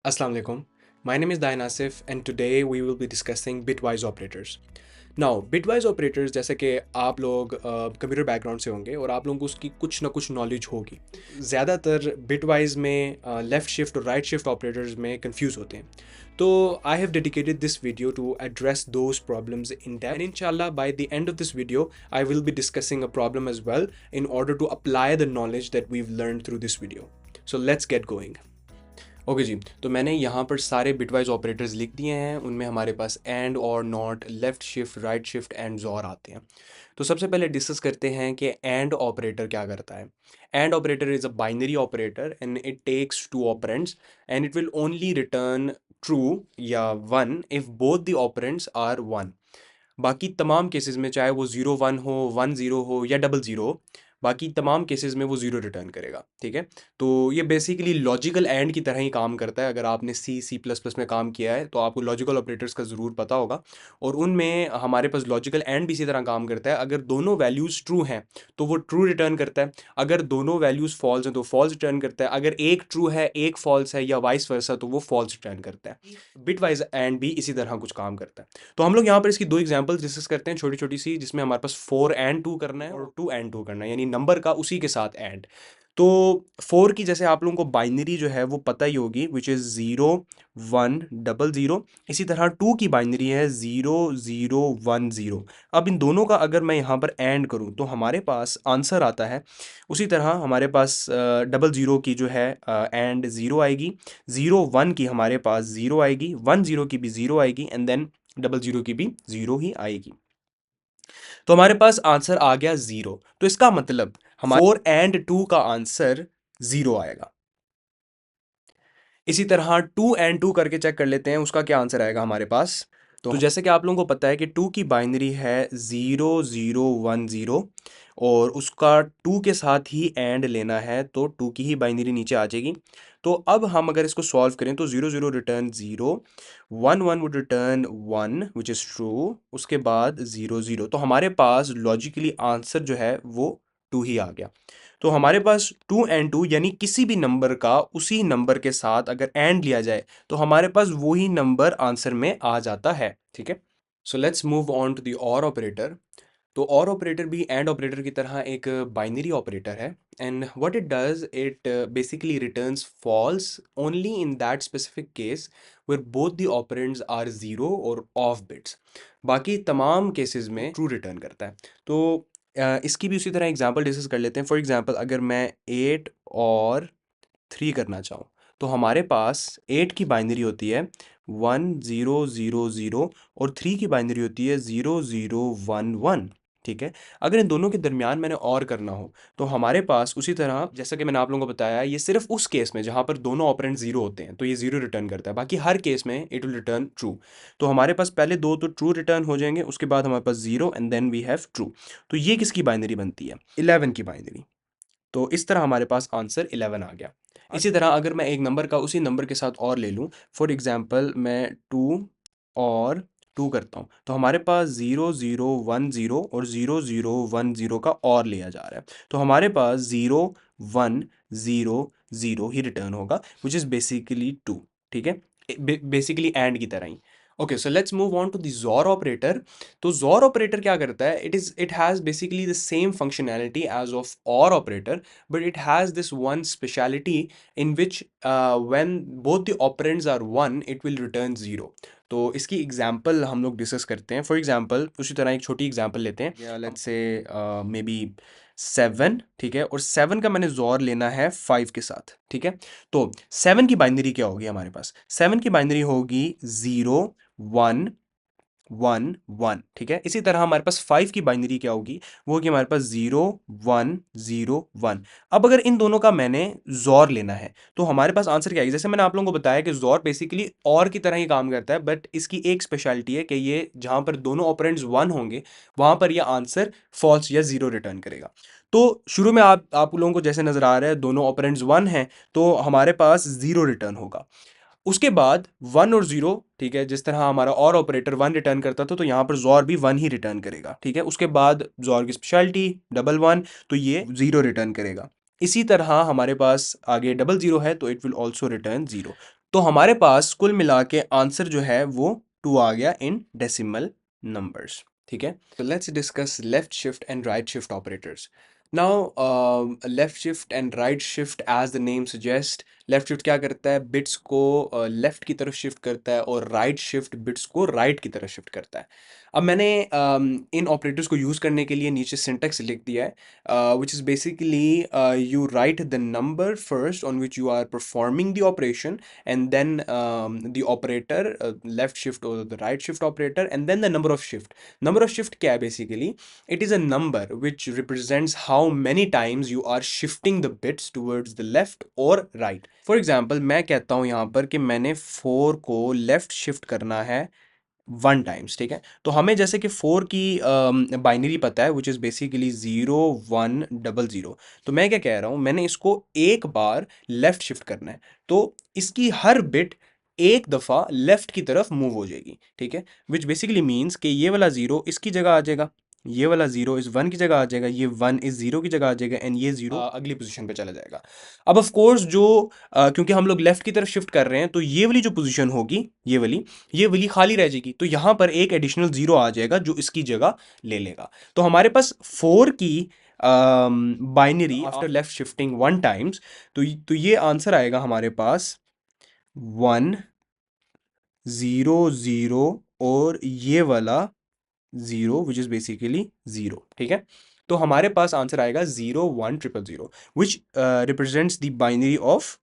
Assalamu alaikum. My name is Dayan Asif and today we will be discussing bitwise operators. Now, bitwise operators जैसे कि आप लोग computer background से होंगे और आप लोगों को उसकी कुछ ना कुछ नॉलेज होगी। ज़्यादातर बिटवाइज में लेफ़्ट शिफ्ट और राइट शिफ्ट ऑपरेटर्स में कंफ्यूज होते हैं। तो I have dedicated this video to address those problems in depth and इंशाल्लाह by the end of this video I will be discussing a problem as well in order to apply the knowledge that we've learn through this video. So let's get going. Okay जी, तो मैंने यहाँ पर सारे bitwise operators लिख दिए हैं। उनमें हमारे पास एंड और not, left shift, right shift and ज़ोर आते हैं। तो सबसे पहले डिस्कस करते हैं कि एंड ऑपरेटर क्या करता है। AND operator is a binary operator and it takes two operands and it will only return true या one if both the operands are one. बाकी तमाम केसेस में, चाहे वो 0 1 हो, 1 0 हो या 0 0 हो, बाकी तमाम केसेस में वो ज़ीरो रिटर्न करेगा। ठीक है, तो ये बेसिकली लॉजिकल एंड की तरह ही काम करता है। अगर आपने C++ में काम किया है तो आपको लॉजिकल ऑपरेटर्स का ज़रूर पता होगा, और उनमें हमारे पास लॉजिकल एंड भी इसी तरह काम करता है। अगर दोनों वैल्यूज़ ट्रू हैं तो वो ट्रू रिटर्न करता है, अगर दोनों वैल्यूज़ फॉल्स हैं तो फॉल्स रिटर्न करता है, अगर एक ट्रू है एक फॉल्स है या वाइस वर्सा तो वो फॉल्स रिटर्न करता है। बिटवाइज एंड भी इसी तरह कुछ काम करता है। तो हम लोग यहाँ पर इसकी दो एग्जांपल्स डिस्कस करते हैं, छोटी छोटी सी, जिसमें हमारे पास 4 एंड 2 करना है और 2 एंड 2 करना है, यानी नंबर का उसी के साथ एंड। तो 4 की जैसे आप लोगों को बाइनरी जो है वो पता ही होगी, विच इज़ 0 1 0 0। इसी तरह 2 की बाइनरी है 0 0 1 0। अब इन दोनों का अगर मैं यहाँ पर एंड करूँ तो हमारे पास आंसर आता है। उसी तरह हमारे पास 0 0 की जो है एंड 0 आएगी, 0 1 की हमारे पास 0 आएगी, 1 0 की भी 0 आएगी एंड देन 0 0 की भी 0 ही आएगी। तो हमारे पास आंसर आ गया 0। तो इसका मतलब हमारे 4 एंड 2 का आंसर 0 आएगा। इसी तरह 2 एंड 2 करके चेक कर लेते हैं उसका क्या आंसर आएगा हमारे पास। तो जैसे कि आप लोगों को पता है कि 2 की बाइनरी है 0 0 1 0, और उसका 2 के साथ ही एंड लेना है तो 2 की ही बाइनरी नीचे आ जाएगी। तो अब हम अगर इसको सॉल्व करें तो 0 0 return 0, 1 1 would return 1 which is true, उसके बाद 0 0। तो हमारे पास लॉजिकली आंसर जो है वो 2 ही आ गया। तो हमारे पास 2 एंड 2 यानी किसी भी नंबर का उसी नंबर के साथ अगर एंड लिया जाए तो हमारे पास वही नंबर आंसर में आ जाता है। ठीक है, so let's move on to the OR operator. तो और ऑपरेटर भी एंड ऑपरेटर की तरह एक बाइनरी ऑपरेटर है, and what it does, it basically returns false only in that specific case where both the operands are zero or off bits. बाकी तमाम cases में true return करता है। तो इसकी भी उसी तरह एग्जांपल डिस्कस कर लेते हैं। फॉर एग्जांपल अगर मैं 8 और 3 करना चाहूँ तो हमारे पास 8 की बाइनरी होती है 1 0 0 0 और 3 की बाइनरी होती है 0 0 1 1। ठीक है, अगर इन दोनों के दरमियान मैंने और करना हो तो हमारे पास उसी तरह, जैसा कि मैंने आप लोगों को बताया, ये सिर्फ उस केस में जहाँ पर दोनों ऑपरेंड जीरो होते हैं तो ये जीरो रिटर्न करता है, बाकी हर केस में इट विल रिटर्न ट्रू। तो हमारे पास पहले दो तो ट्रू रिटर्न हो जाएंगे, उसके बाद हमारे पास zero and then we have true. तो ये किसकी बाइनरी बनती है? 11 की बाइनरी। तो इस तरह हमारे पास आंसर 11 आ गया। इसी तरह अगर मैं एक नंबर का उसी नंबर के साथ और ले लूँ, फॉर एग्जांपल मैं 2 और 2 करता हूँ तो हमारे पास 0 0 1 0 और 0 0 1 0 का और लिया जा रहा है। तो हमारे पास 0 1 0 0 ही रिटर्न होगा, विच इज़ बेसिकली 2। ठीक है, बेसिकली एंड की तरह ही। Okay, so let's move on to the XOR operator. तो ज़ोर ऑपरेटर क्या करता है? It has basically the same functionality as of OR operator, but it has this one speciality in which when both the operands are 1 it will return 0। तो इसकी example हम लोग discuss करते हैं। फॉर एग्जांपल उसी तरह एक छोटी एग्जांपल लेते हैं, या लेट्स से मे बी 7। ठीक है, और 7 का मैंने जोर लेना है 5 के साथ। ठीक है, तो 7 की बाइनरी क्या होगी हमारे पास? 7 की बाइनरी होगी 0 1 1 1। ठीक है, इसी तरह हमारे पास 5 की बाइनरी क्या होगी? वो होगी हमारे पास 0 1 0 1। अब अगर इन दोनों का मैंने जोर लेना है तो हमारे पास आंसर क्या है? जैसे मैंने आप लोगों को बताया कि जोर बेसिकली और की तरह ही काम करता है, बट इसकी एक स्पेशलिटी है कि ये जहां पर दोनों ऑपरेंड्स 1 होंगे वहां पर यह आंसर फॉल्स या 0 रिटर्न करेगा। तो शुरू में आप लोगों को जैसे नजर आ रहा है दोनों ऑपरेंड्स 1 हैं तो हमारे पास 0 रिटर्न होगा। उसके बाद 1 और 0, ठीक है, जिस तरह हमारा और ऑपरेटर 1 रिटर्न करता था तो यहाँ पर जोर भी 1 ही रिटर्न करेगा। ठीक है, उसके बाद जोर की स्पेशलिटी डबल 1, तो ये 0 रिटर्न करेगा। इसी तरह हमारे पास आगे 0 0 है तो इट विल ऑल्सो रिटर्न 0। तो हमारे पास कुल मिला के आंसर जो है वो 2 आ गया इन डेसिमल नंबर्स। ठीक है, तो let's discuss left shift and right shift operators. Now left shift and right shift as the name suggest, left shift क्या करता है, बिट्स को लेफ्ट की तरफ शिफ्ट करता है, और राइट शिफ्ट बिट्स को राइट की तरफ शिफ्ट करता है। अब मैंने इन ऑपरेटर्स को यूज़ करने के लिए नीचे सिंटेक्स लिख दिया है, which is basically you write the number first on which you are performing the operation, and then the operator, left shift or the right shift operator, and then the number of shift. Number of shift क्या है basically? It is a number which represents how many times you are shifting the bits towards the left or right. For example, मैं कहता हूँ यहाँ पर कि मैंने 4 को left shift करना है 1 टाइम्स। ठीक है, तो हमें जैसे कि 4 की बाइनरी पता है, विच इज़ बेसिकली 0 1 0 0। तो मैं क्या कह रहा हूँ, मैंने इसको एक बार लेफ्ट शिफ्ट करना है, तो इसकी हर बिट एक दफ़ा लेफ्ट की तरफ मूव हो जाएगी। ठीक है, विच बेसिकली मीन्स कि ये वाला 0 इसकी जगह आ जाएगा, ये वाला 0 इस 1 की जगह आ जाएगा, ये 1 इस 0 की जगह आ जाएगा, एंड ये 0 अगली पोजीशन पे चला जाएगा। अब ऑफ कोर्स जो क्योंकि हम लोग लेफ्ट की तरफ शिफ्ट कर रहे हैं, तो ये वाली जो पोजीशन होगी, ये वाली खाली रह जाएगी, तो यहाँ पर एक एडिशनल 0 आ जाएगा जो इसकी जगह ले लेगा। तो हमारे पास 4 की binary after left shifting 1 times, तो ये आंसर आएगा हमारे पास 1 0 0 और ये वाला 0 विच इज़ बेसिकली 0। ठीक है, तो हमारे पास आंसर आएगा 0 1 0 0 0 विच रिप्रेजेंट्स द बाइनरी ऑफ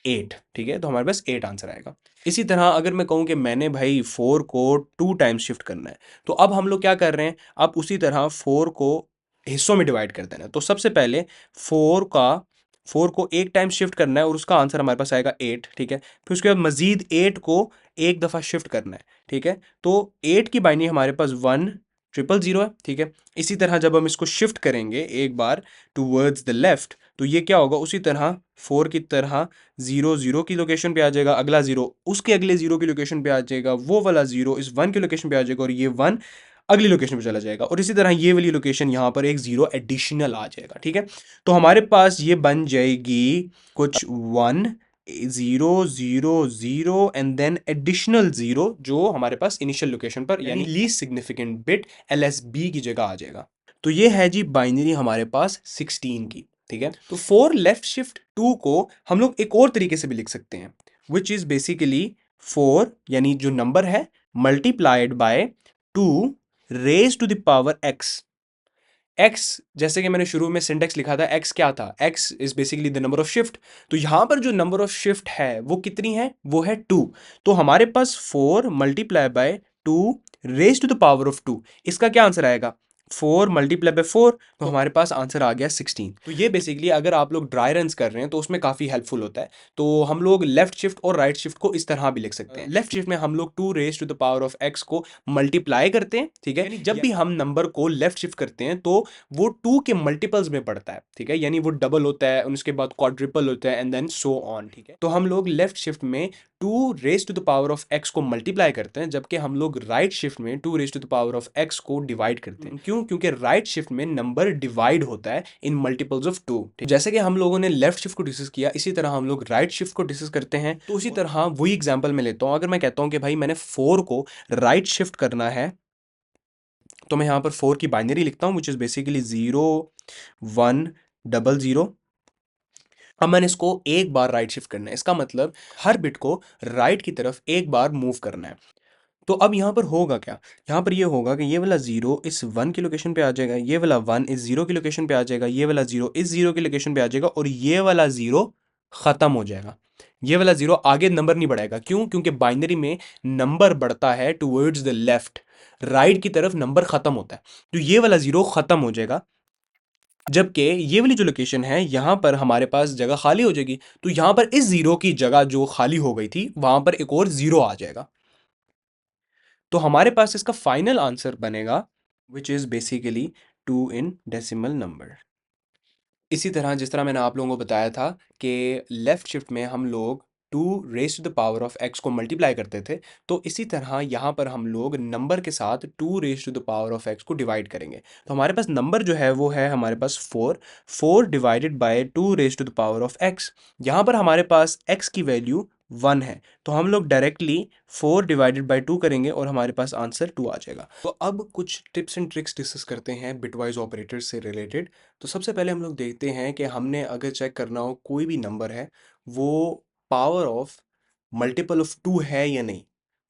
8। ठीक है, तो हमारे पास 8 आंसर आएगा। इसी तरह अगर मैं कहूँ कि मैंने भाई 4 को 2 टाइम्स शिफ्ट करना है, तो अब हम लोग क्या कर रहे हैं, अब उसी तरह 4 को हिस्सों में डिवाइड कर देना है। तो सबसे पहले 4 को एक टाइम शिफ्ट करना है, और उसका आंसर हमारे पास आएगा 8। ठीक है, फिर उसके बाद मजीद 8 को एक दफ़ा शिफ्ट करना है। ठीक है, तो 8 की बाइनरी हमारे पास 1 0 0 है। ठीक है, इसी तरह जब हम इसको शिफ्ट करेंगे एक बार टूवर्ड्स द लेफ्ट, तो ये क्या होगा, उसी तरह 4 की तरह 0 0 की लोकेशन पे आ जाएगा, अगला 0 उसके अगले 0 की लोकेशन पे आ जाएगा, वो वाला 0 इस 1 की लोकेशन पे आ जाएगा, और ये 1 अगली लोकेशन पे चला जाएगा, और इसी तरह ये वाली लोकेशन यहाँ पर एक 0 एडिशनल आ जाएगा। ठीक है, तो हमारे पास ये बन जाएगी कुछ 1 0 0 0 एंड देन एडिशनल 0 जो हमारे पास इनिशियल लोकेशन पर यानी लीस्ट सिग्निफिकेंट बिट LSB की जगह आ जाएगा। तो ये है जी बाइनरी हमारे पास 16 की। ठीक है, तो 4 लेफ्ट शिफ्ट 2 को हम लोग एक और तरीके से भी लिख सकते हैं, विच इज बेसिकली 4 यानी जो नंबर है multiplied by 2 raise to the power x। x जैसे कि मैंने शुरू में सिंटेक्स लिखा था, x क्या था, x is basically the number of shift. तो यहां पर जो नंबर ऑफ शिफ्ट है वो कितनी है, वो है 2। तो हमारे पास 4 multiply by 2 raise to the power of 2, इसका क्या आंसर आएगा, 4 मल्टीप्लाई बाय 4, तो हमारे पास आंसर आ गया 16। तो ये बेसिकली अगर आप लोग ड्राई रन्स कर रहे हैं तो उसमें काफ़ी हेल्पफुल होता है। तो हम लोग लेफ्ट शिफ्ट और राइट शिफ्ट को इस तरह भी लिख सकते हैं। लेफ्ट शिफ्ट में हम लोग 2 raise to the power of x को मल्टीप्लाई करते हैं। ठीक है, यानी जब भी हम नंबर को लेफ्ट शिफ्ट करते हैं तो वो 2 के मल्टीपल्स में पड़ता है। ठीक है, यानी वो डबल होता है, उसके बाद क्वाड्रिपल होता है, एंड देन सो ऑन। ठीक है, तो हम लोग लेफ्ट शिफ्ट में 2 raise to the power of x को मल्टीप्लाई करते हैं, जबकि हम लोग राइट शिफ्ट में 2 raise to the power of x को डिवाइड करते हैं। क्यों, क्योंकि राइट शिफ्ट में नंबर डिवाइड होता है इन मल्टीपल्स ऑफ 2। जैसे कि हम लोगों ने लेफ्ट शिफ्ट को डिस्कस किया, इसी तरह हम लोग राइट शिफ्ट को डिस्कस करते हैं। तो उसी तरह वही एग्जांपल मैं लेता हूं, अगर मैं कहता हूं कि भाई मैंने 4 को राइट शिफ्ट करना है, तो मैं यहां पर 4 की बाइनरी लिखता हूं, विच इज बेसिकली 0 1 0 0। अब मैंने इसको एक बार राइट शिफ्ट करना है, इसका मतलब हर बिट को राइट की तरफ एक बार मूव करना है। तो अब यहाँ पर होगा क्या, यहाँ पर ये होगा कि ये वाला 0 इस 1 की लोकेशन पे आ जाएगा, ये वाला 1 इस 0 की लोकेशन पे आ जाएगा, ये वाला 0 इस 0 की लोकेशन पे आ जाएगा, और ये वाला 0 ख़त्म हो जाएगा। ये वाला 0 आगे नंबर नहीं बढ़ाएगा। क्यों, क्योंकि बाइनरी में नंबर बढ़ता है टूवर्ड्स द लेफ्ट, राइट की तरफ नंबर ख़त्म होता है, तो ये वाला 0 ख़त्म हो जाएगा। जबकि ये वाली जो लोकेशन है यहाँ पर हमारे पास जगह खाली हो जाएगी, तो यहाँ पर इस 0 की जगह जो खाली हो गई थी वहाँ पर एक और 0 आ जाएगा। तो हमारे पास इसका फाइनल आंसर बनेगा which is basically 2 in decimal number. इसी तरह जिस तरह मैंने आप लोगों को बताया था कि लेफ़्ट शिफ्ट में हम लोग 2 raise to the power of x को मल्टीप्लाई करते थे, तो इसी तरह यहाँ पर हम लोग नंबर के साथ 2 raise to the power of x को डिवाइड करेंगे। तो हमारे पास नंबर जो है वो है हमारे पास 4 divided by 2 raise to the power of x। यहाँ पर हमारे पास x की वैल्यू 1 है, तो हम लोग डायरेक्टली 4 डिवाइडेड बाय 2 करेंगे और हमारे पास आंसर 2 आ जाएगा। तो अब कुछ टिप्स एंड ट्रिक्स डिस्कस करते हैं बिटवाइज ऑपरेटर्स से रिलेटेड। तो सबसे पहले हम लोग देखते हैं कि हमने अगर चेक करना हो कोई भी नंबर है वो पावर ऑफ मल्टीपल ऑफ 2 है या नहीं।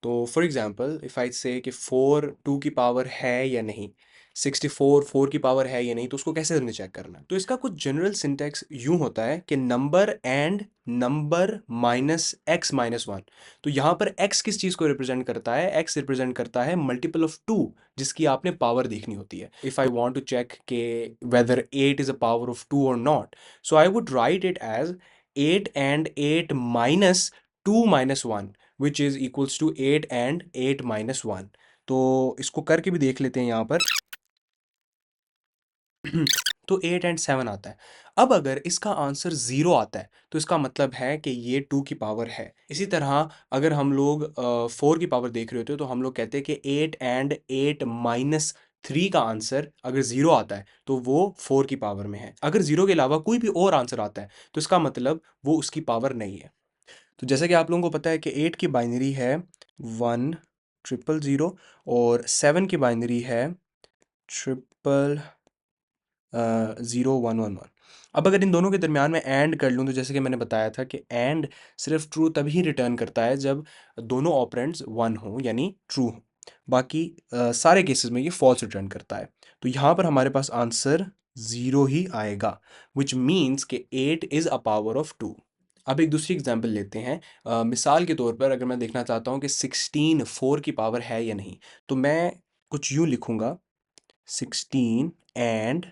तो फॉर एग्जांपल इफ़ आई से कि 4 2 की पावर है या नहीं, 64 4 की पावर है या नहीं, तो उसको कैसे हमने चेक करना है। तो इसका कुछ जनरल सिंटैक्स यूं होता है कि number and number minus x minus 1। तो यहाँ पर x किस चीज़ को रिप्रेजेंट करता है, x रिप्रेजेंट करता है मल्टीपल ऑफ 2 जिसकी आपने पावर देखनी होती है। If I want to check के whether 8 is a power of 2 or not, so I would write it as 8 and 8 minus 2 minus 1 which is equals to 8 and 8 minus 1। तो इसको करके भी देख लेते हैं यहाँ पर। तो 8 एंड 7 आता है। अब अगर इसका आंसर 0 आता है तो इसका मतलब है कि ये 2 की पावर है। इसी तरह अगर हम लोग 4 की पावर देख रहे होते तो हम लोग कहते हैं कि 8 एंड 8 माइनस 3 का आंसर अगर 0 आता है तो वो 4 की पावर में है। अगर 0 के अलावा कोई भी और आंसर आता है तो इसका मतलब वो उसकी पावर नहीं है। तो जैसे कि आप लोगों को पता है कि 8 की बाइनरी है 1 ट्रिपल 0 और 7 की बाइनरी है ट्रिपल 0 1 1 1। अब अगर इन दोनों के दरमियान में एंड कर लूँ तो जैसे कि मैंने बताया था कि एंड सिर्फ ट्रू तभी रिटर्न करता है जब दोनों ऑपरेंड्स 1 हो यानी ट्रू हो। बाकी सारे केसेस में ये फॉल्स रिटर्न करता है। तो यहाँ पर हमारे पास आंसर 0 ही आएगा विच मीन्स कि 8 इज़ अ पावर ऑफ 2। अब एक दूसरी एग्जांपल लेते हैं। मिसाल के तौर पर अगर मैं देखना चाहता हूँ कि 16 4 की पावर है या नहीं, तो मैं कुछ यूँ लिखूँगा 16 एंड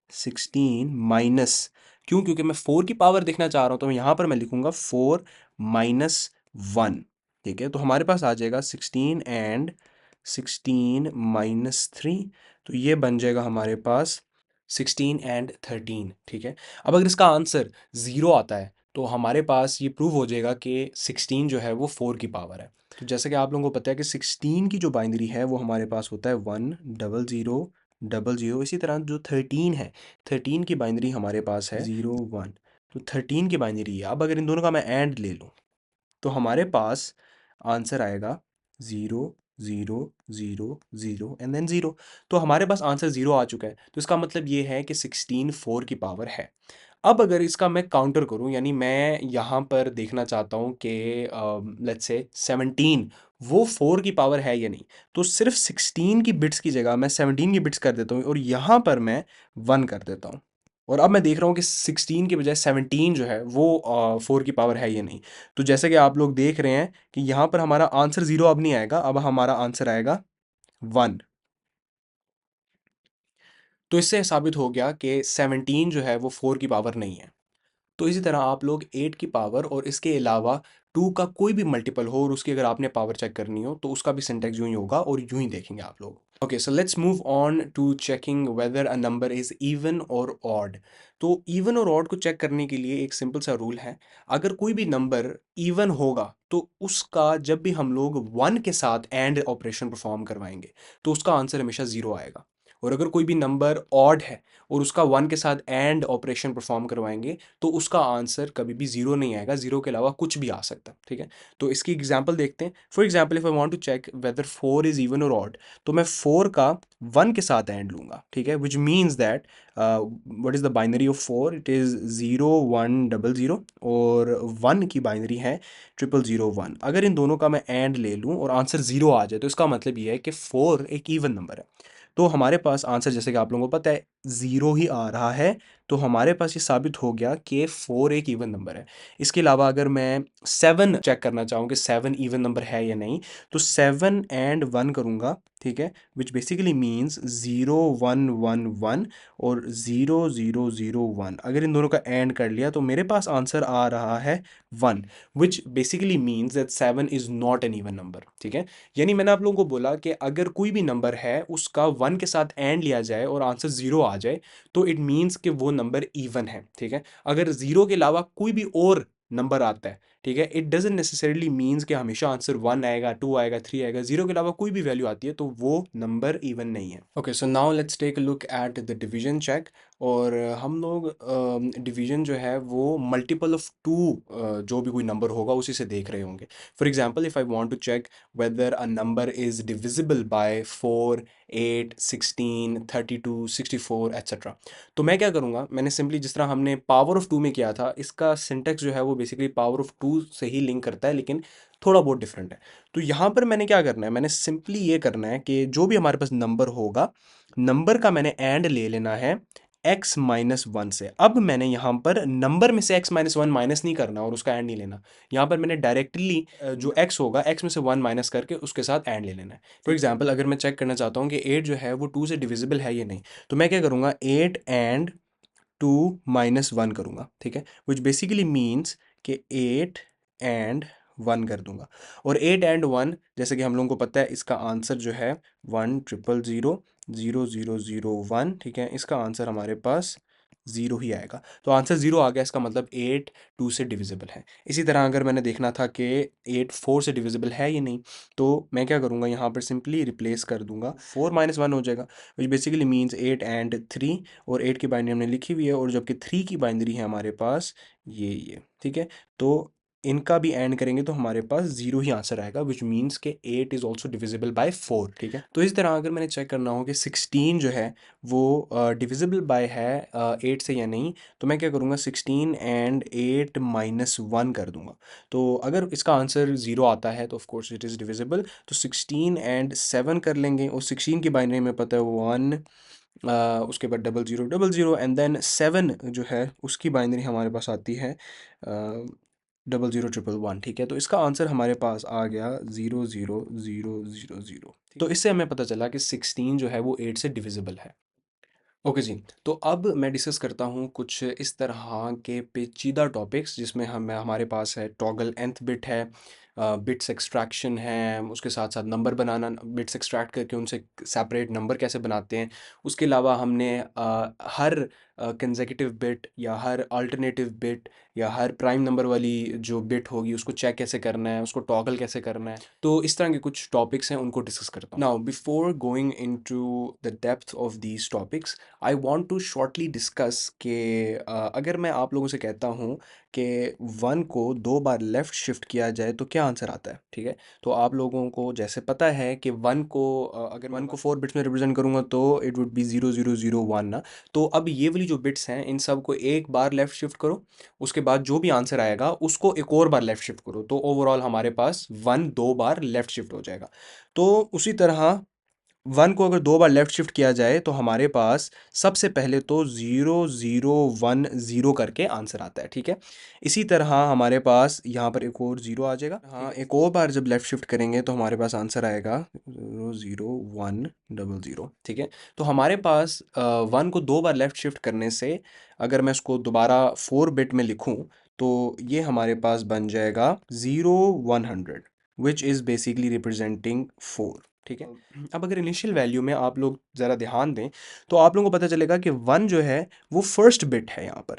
16 माइनस, क्यों, क्योंकि मैं 4 की पावर देखना चाह रहा हूँ तो यहाँ पर मैं लिखूंगा 4 माइनस 1। ठीक है, तो हमारे पास आ जाएगा 16 एंड 16 माइनस 3। तो ये बन जाएगा हमारे पास 16 एंड 13। ठीक है, अब अगर इसका आंसर 0 आता है तो हमारे पास ये प्रूव हो जाएगा कि 16 जो है वो 4 की पावर है। तो जैसे कि आप लोगों को पता है कि 16 की जो बाइनरी है वो हमारे पास होता है 1 डबल ज़ीरो डबल ज़ीरो। इसी तरह जो 13 है, 13 की बाइनरी हमारे पास है 0 1। तो 13 की बाइनरी है। अब अगर इन दोनों का मैं एंड ले लूँ तो हमारे पास आंसर आएगा 0 0 0 0 एंड देन 0। तो हमारे पास आंसर 0 आ चुका है। तो इसका मतलब ये है कि 16 4 की पावर है। अब अगर इसका मैं काउंटर करूं, यानी मैं यहाँ पर देखना चाहता हूँ कि लेट्स से 17 वो 4 की पावर है या नहीं, तो सिर्फ 16 की बिट्स की जगह मैं 17 की बिट्स कर देता हूँ और यहाँ पर मैं 1 कर देता हूँ। और अब मैं देख रहा हूँ कि 16 की बजाय 17 जो है वो 4 की पावर है या नहीं। तो जैसे कि आप लोग देख रहे हैं कि यहाँ पर हमारा आंसर 0 अब नहीं आएगा, अब हमारा आंसर आएगा 1। तो इससे साबित हो गया कि 17 जो है वो 4 की पावर नहीं है। तो इसी तरह आप लोग 8 की पावर और इसके अलावा 2 का कोई भी मल्टीपल हो और उसकी अगर आपने पावर चेक करनी हो तो उसका भी सिंटेक्स यूं ही होगा और यूं ही देखेंगे आप लोग। Okay, so let's move on to checking whether a number is even और ऑड। तो इवन और ऑड को चेक करने के लिए एक सिंपल सा रूल है। अगर कोई भी नंबर इवन होगा तो उसका जब भी हम लोग 1 के साथ एंड ऑपरेशन परफॉर्म करवाएंगे तो उसका आंसर हमेशा 0 आएगा। और अगर कोई भी नंबर ऑड है और उसका 1 के साथ एंड ऑपरेशन परफॉर्म करवाएंगे तो उसका आंसर कभी भी 0 नहीं आएगा। 0 के अलावा कुछ भी आ सकता है। ठीक है, तो इसकी एग्जांपल देखते हैं। For example if I want to check whether 4 is even और ऑड, तो मैं 4 का 1 के साथ एंड लूंगा। ठीक है, which means that what is the binary of 4, it is 0 1 double 0 और 1 की बाइनरी है 0 0 0 1। अगर इन दोनों का मैं एंड ले लूँ और आंसर 0 आ जाए तो इसका मतलब ये है कि 4 एक इवन नंबर है। तो हमारे पास आंसर, जैसे कि आप लोगों को पता है, 0 ही आ रहा है। तो हमारे पास ये साबित हो गया कि 4 एक इवन नंबर है। इसके अलावा अगर मैं 7 चेक करना चाहूँ कि 7 इवन नंबर है या नहीं, तो 7 एंड 1 करूँगा। ठीक है, विच बेसिकली मीन्स 0 1 1 1 और 0 0 0 1। अगर इन दोनों का एंड कर लिया तो मेरे पास आंसर आ रहा है 1, which basically means that 7 is not an even number. ठीक है, यानी मैंने आप लोगों को बोला कि अगर कोई भी नंबर है उसका 1 के साथ एंड लिया जाए और आंसर 0 आ जाए तो इट मीन्स कि वो नंबर इवन है। ठीक है, अगर 0 के अलावा कोई भी और नंबर आता है ठीक है। इट डजेंट नेसेसरीली मीन्स कि हमेशा आंसर 1 आएगा, 2 आएगा, 3 आएगा। 0 के अलावा कोई भी वैल्यू आती है तो वो नंबर इवन नहीं है। Okay, so now let's take a look at the division check. और हम लोग डिवीजन जो है वो मल्टीपल ऑफ 2 जो भी कोई नंबर होगा उसी से देख रहे होंगे। For example, if I want to check whether a number is divisible by 4, 8, 16, 32, 64 etcetera. तो मैं क्या करूँगा, मैंने सिंपली जिस तरह हमने पावर ऑफ 2 में किया था, इसका सिंटेक्स जो है वो बेसिकली पावर ऑफ 2 से ही लिंक करता है, लेकिन थोड़ा बहुत डिफरेंट है। तो यहाँ पर मैंने क्या करना है, मैंने सिंपली ये करना है कि जो भी हमारे पास नंबर होगा, नंबर का मैंने एंड ले लेना है x माइनस वन से। अब मैंने यहाँ पर नंबर में से x माइनस वन माइनस नहीं करना और उसका एंड नहीं लेना। यहाँ पर मैंने डायरेक्टली जो x होगा, x में से 1 माइनस करके उसके साथ एंड ले लेना है। फॉर एग्जाम्पल, अगर मैं चेक करना चाहता हूँ कि 8 जो है वो 2 से डिविजिबल है या नहीं, तो मैं क्या करूँगा, 8 एंड 2 माइनस 1 करूँगा, ठीक है। विच बेसिकली मीन्स कि 8 एंड 1 कर दूंगा। और 8 एंड 1, जैसे कि हम लोगों को पता है, इसका आंसर जो है 1 0 0 0 0 0 0 1, ठीक है। इसका आंसर हमारे पास 0 ही आएगा। तो आंसर 0 आ गया, इसका मतलब 8 2 से डिविजिबल है। इसी तरह अगर मैंने देखना था कि 8 4 से डिविजिबल है या नहीं, तो मैं क्या करूँगा, यहाँ पर सिंपली रिप्लेस कर दूंगा, 4 माइनस 1 हो जाएगा, विच बेसिकली मीन्स 8 एंड 3। और 8 की बाइनरी हमने लिखी हुई है, और जबकि 3 की बाइनरी है हमारे पास ये, ठीक है। तो इनका भी एंड करेंगे तो हमारे पास 0 ही आंसर आएगा, विच मीन्स के 8 इज़ ऑल्सो डिविजिबल बाय 4, ठीक है। तो इस तरह अगर मैंने चेक करना हो कि 16 जो है वो डिविजिबल बाय है 8 से या नहीं, तो मैं क्या करूँगा, 16 एंड 8 माइनस 1 कर दूंगा। तो अगर इसका आंसर 0 आता है तो ऑफकोर्स इट इज़ डिविजिबल। तो 16 एंड 7 कर लेंगे, और 16 की बाइनरी में पता है 1, उसके बाद 0000 एंड देन 7 जो है उसकी बाइनरी हमारे पास आती है 0011, ठीक है। तो इसका आंसर हमारे पास आ गया 00000। तो इससे हमें पता चला कि 16 जो है वो 8 से डिविजिबल है। ओके जी, तो अब मैं डिस्कस करता हूँ कुछ इस तरह के पेचीदा टॉपिक्स जिसमें हमारे पास है टॉगल nth बिट है, बिट्स एक्सट्रैक्शन है, उसके साथ साथ नंबर बनाना, बिट्स एक्सट्रैक्ट करके उनसे सेपरेट नंबर कैसे बनाते हैं। उसके अलावा हमने हर कंसेक्यूटिव बिट या हर अल्टरनेटिव बिट या हर प्राइम नंबर वाली जो बिट होगी उसको चेक कैसे करना है, उसको टॉगल कैसे करना है। तो इस तरह के कुछ टॉपिक्स हैं, उनको डिस्कस करता हूँ। Now before going into the depth of these topics, I want to shortly discuss कि अगर मैं आप लोगों से कहता हूँ कि 1 को 2 बार लेफ़्ट शिफ्ट किया जाए तो क्या आंसर आता है, ठीक है। तो आप लोगों को जैसे पता है कि 1 को अगर 1 को 4 बिट्स में रिप्रेजेंट करूँगा तो इट वुड बी 0001 ना। तो अब ये वाली जो बिट्स हैं इन सब को एक बार लेफ़्ट शिफ्ट करो, उसके बाद जो भी आंसर आएगा उसको एक और बार लेफ़्ट शिफ्ट करो, तो ओवरऑल हमारे पास 1 2 बार लेफ़्ट शिफ्ट हो जाएगा। तो उसी तरह 1 को अगर 2 बार लेफ़्ट शिफ्ट किया जाए तो हमारे पास सबसे पहले तो 0010 करके आंसर आता है, ठीक है। इसी तरह हमारे पास यहाँ पर एक और 0 आ जाएगा। हाँ, एक और बार जब लेफ़्ट शिफ्ट करेंगे तो हमारे पास आंसर आएगा 00100, ठीक है। तो हमारे पास 1 को 2 बार लेफ़्ट शिफ्ट करने से अगर मैं उसको दोबारा 4 बिट में लिखूँ तो ये हमारे पास बन जाएगा 0100, विच इज़ बेसिकली रिप्रेजेंटिंग 4, ठीक है। अब अगर इनिशियल वैल्यू में आप लोग ज़रा ध्यान दें तो आप लोगों को पता चलेगा कि 1 जो है वो फर्स्ट बिट है यहाँ पर,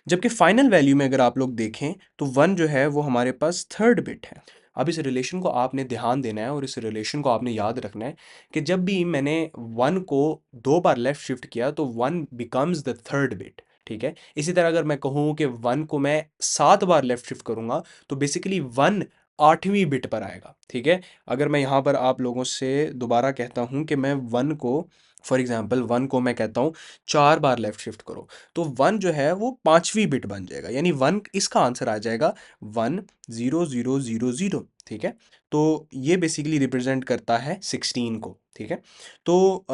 जबकि फाइनल वैल्यू में अगर आप लोग देखें तो 1 जो है वो हमारे पास थर्ड बिट है। अब इस रिलेशन को आपने ध्यान देना है और इस रिलेशन को आपने याद रखना है कि जब भी मैंने 1 को 2 बार लेफ़्ट शिफ्ट किया तो 1 बिकम्स द थर्ड बिट, ठीक है। इसी तरह अगर मैं कहूँ कि 1 को मैं 7 बार लेफ़्ट शिफ्ट करूँगा तो बेसिकली 1 8वीं बिट पर आएगा, ठीक है। अगर मैं यहाँ पर आप लोगों से दोबारा कहता हूँ कि मैं 1 को, फॉर एग्जांपल 1 को मैं कहता हूँ 4 बार लेफ़्ट शिफ्ट करो, तो 1 जो है वो 5वीं बिट बन जाएगा, यानी 1 इसका आंसर आ जाएगा 10000, ठीक है। तो ये बेसिकली रिप्रेजेंट करता है 16 को, ठीक है। तो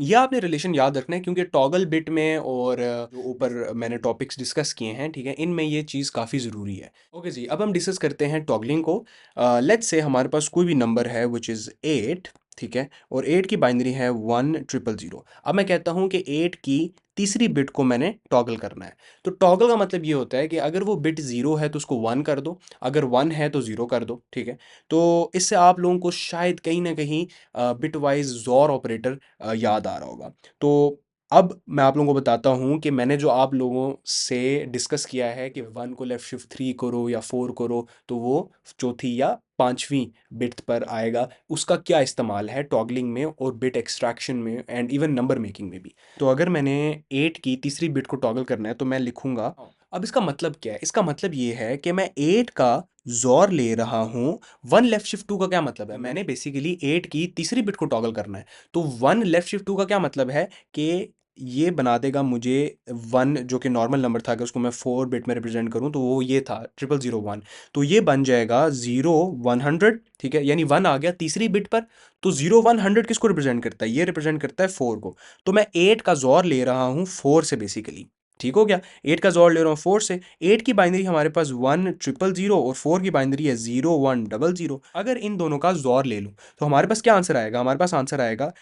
ये आपने रिलेशन याद रखना है क्योंकि टॉगल बिट में और जो ऊपर मैंने टॉपिक्स डिस्कस किए हैं, ठीक है, इनमें ये चीज़ काफ़ी ज़रूरी है। ओके जी, अब हम डिस्कस करते हैं टॉगलिंग को। लेट्स से हमारे पास कोई भी नंबर है विच इज़ 8, ठीक है, और 8 की बाइनरी है 1000। अब मैं कहता हूँ कि 8 की तीसरी बिट को मैंने टॉगल करना है। तो टॉगल का मतलब ये होता है कि अगर वो बिट 0 है तो उसको 1 कर दो, अगर 1 है तो 0 कर दो, ठीक है। तो इससे आप लोगों को शायद कहीं ना कहीं बिट वाइज ज़ोर ऑपरेटर याद आ रहा होगा। तो अब मैं आप लोगों को बताता हूँ कि मैंने जो आप लोगों से डिस्कस किया है कि 1 को लेफ्ट शिफ्ट 3 करो या 4 करो तो वो चौथी या पांचवी बिट पर आएगा, उसका क्या इस्तेमाल है टॉगलिंग में और बिट एक्सट्रैक्शन में एंड इवन नंबर मेकिंग में भी। तो अगर मैंने 8 की तीसरी बिट को टॉगल करना है तो मैं लिखूंगा। अब इसका मतलब क्या है? इसका मतलब ये है कि मैं 8 का जोर ले रहा हूँ। 1 लेफ्ट शिफ्ट 2 का क्या मतलब है? मैंने बेसिकली 8 की तीसरी बिट को टॉगल करना है। तो 1 लेफ्ट शिफ्ट 2 का क्या मतलब है कि ये बना देगा मुझे 1, जो कि नॉर्मल नंबर था, अगर उसको मैं 4 बिट में रिप्रेजेंट करूं तो वो ये था 0001। तो ये बन जाएगा 0100, ठीक है, यानी 1 आ गया तीसरी बिट पर। तो 0100 किसको रिप्रेजेंट करता है? ये रिप्रेजेंट करता है 4 को। तो मैं 8 का जोर ले रहा हूँ 4 से बेसिकली। ठीक हो गया? 8 का जोर ले रहा हूँ 4 से। 8 की बाइनरी हमारे पास 1000 और 4 की बाइनरी है 0100। अगर इन दोनों का जोर ले लूँ तो हमारे पास क्या आंसर आएगा? हमारे पास आंसर आएगा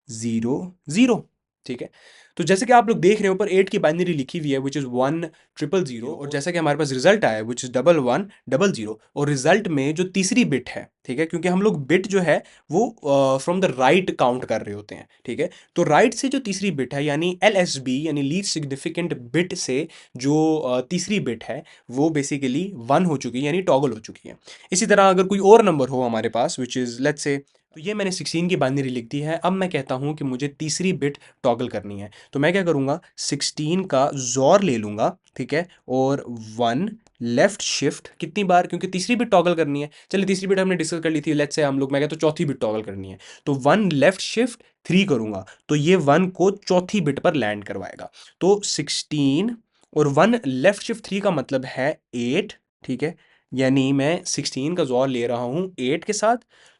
1100। ठीक है। तो जैसे कि आप लोग देख रहे हो ऊपर 8 की बाइनरी लिखी हुई है विच इज़ 1000, और जैसा कि हमारे पास रिजल्ट आया है विच इज़ 1100, और रिजल्ट में जो तीसरी बिट है, ठीक है, क्योंकि हम लोग बिट जो है वो फ्रॉम द राइट काउंट कर रहे होते हैं, ठीक है। तो राइट से जो तीसरी बिट है यानी LSB यानी लीस्ट सिग्निफिकेंट बिट से जो तीसरी बिट है वो बेसिकली 1 हो चुकी है, यानी टॉगल हो चुकी है। इसी तरह अगर कोई और नंबर हो हमारे पास विच इज़ लेट्स से, तो ये मैंने 16 की बाइनरी लिख दी है। अब मैं कहता हूँ कि मुझे तीसरी बिट टॉगल करनी है, तो मैं क्या करूँगा? 16 का जोर ले लूँगा, ठीक है, और 1 लेफ्ट शिफ्ट कितनी बार, क्योंकि तीसरी बिट टॉगल करनी है। चलिए तीसरी बिट हमने डिस्कस कर ली थी, लेट्स से हम लोग, मैं कहता हूँ चौथी बिट टॉगल करनी है, तो 1 लेफ्ट शिफ्ट 3 करूँगा, तो ये 1 को चौथी बिट पर लैंड करवाएगा। तो 16 और 1 लेफ्ट शिफ्ट 3 का मतलब है 8, ठीक है, यानी मैं 16 का जोर ले रहा हूँ 8 के साथ।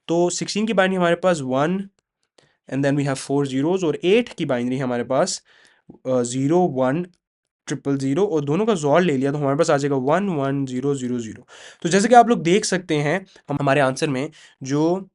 तो 16 की बाइनरी हमारे पास 1 and then we have 4 zeros, और 8 की बाइनरी हमारे पास 0100, और दोनों का जोड़ ले लिया तो हमारे पास आ जाएगा 11000। तो जैसे कि आप लोग देख सकते हैं हम हमारे आंसर में जो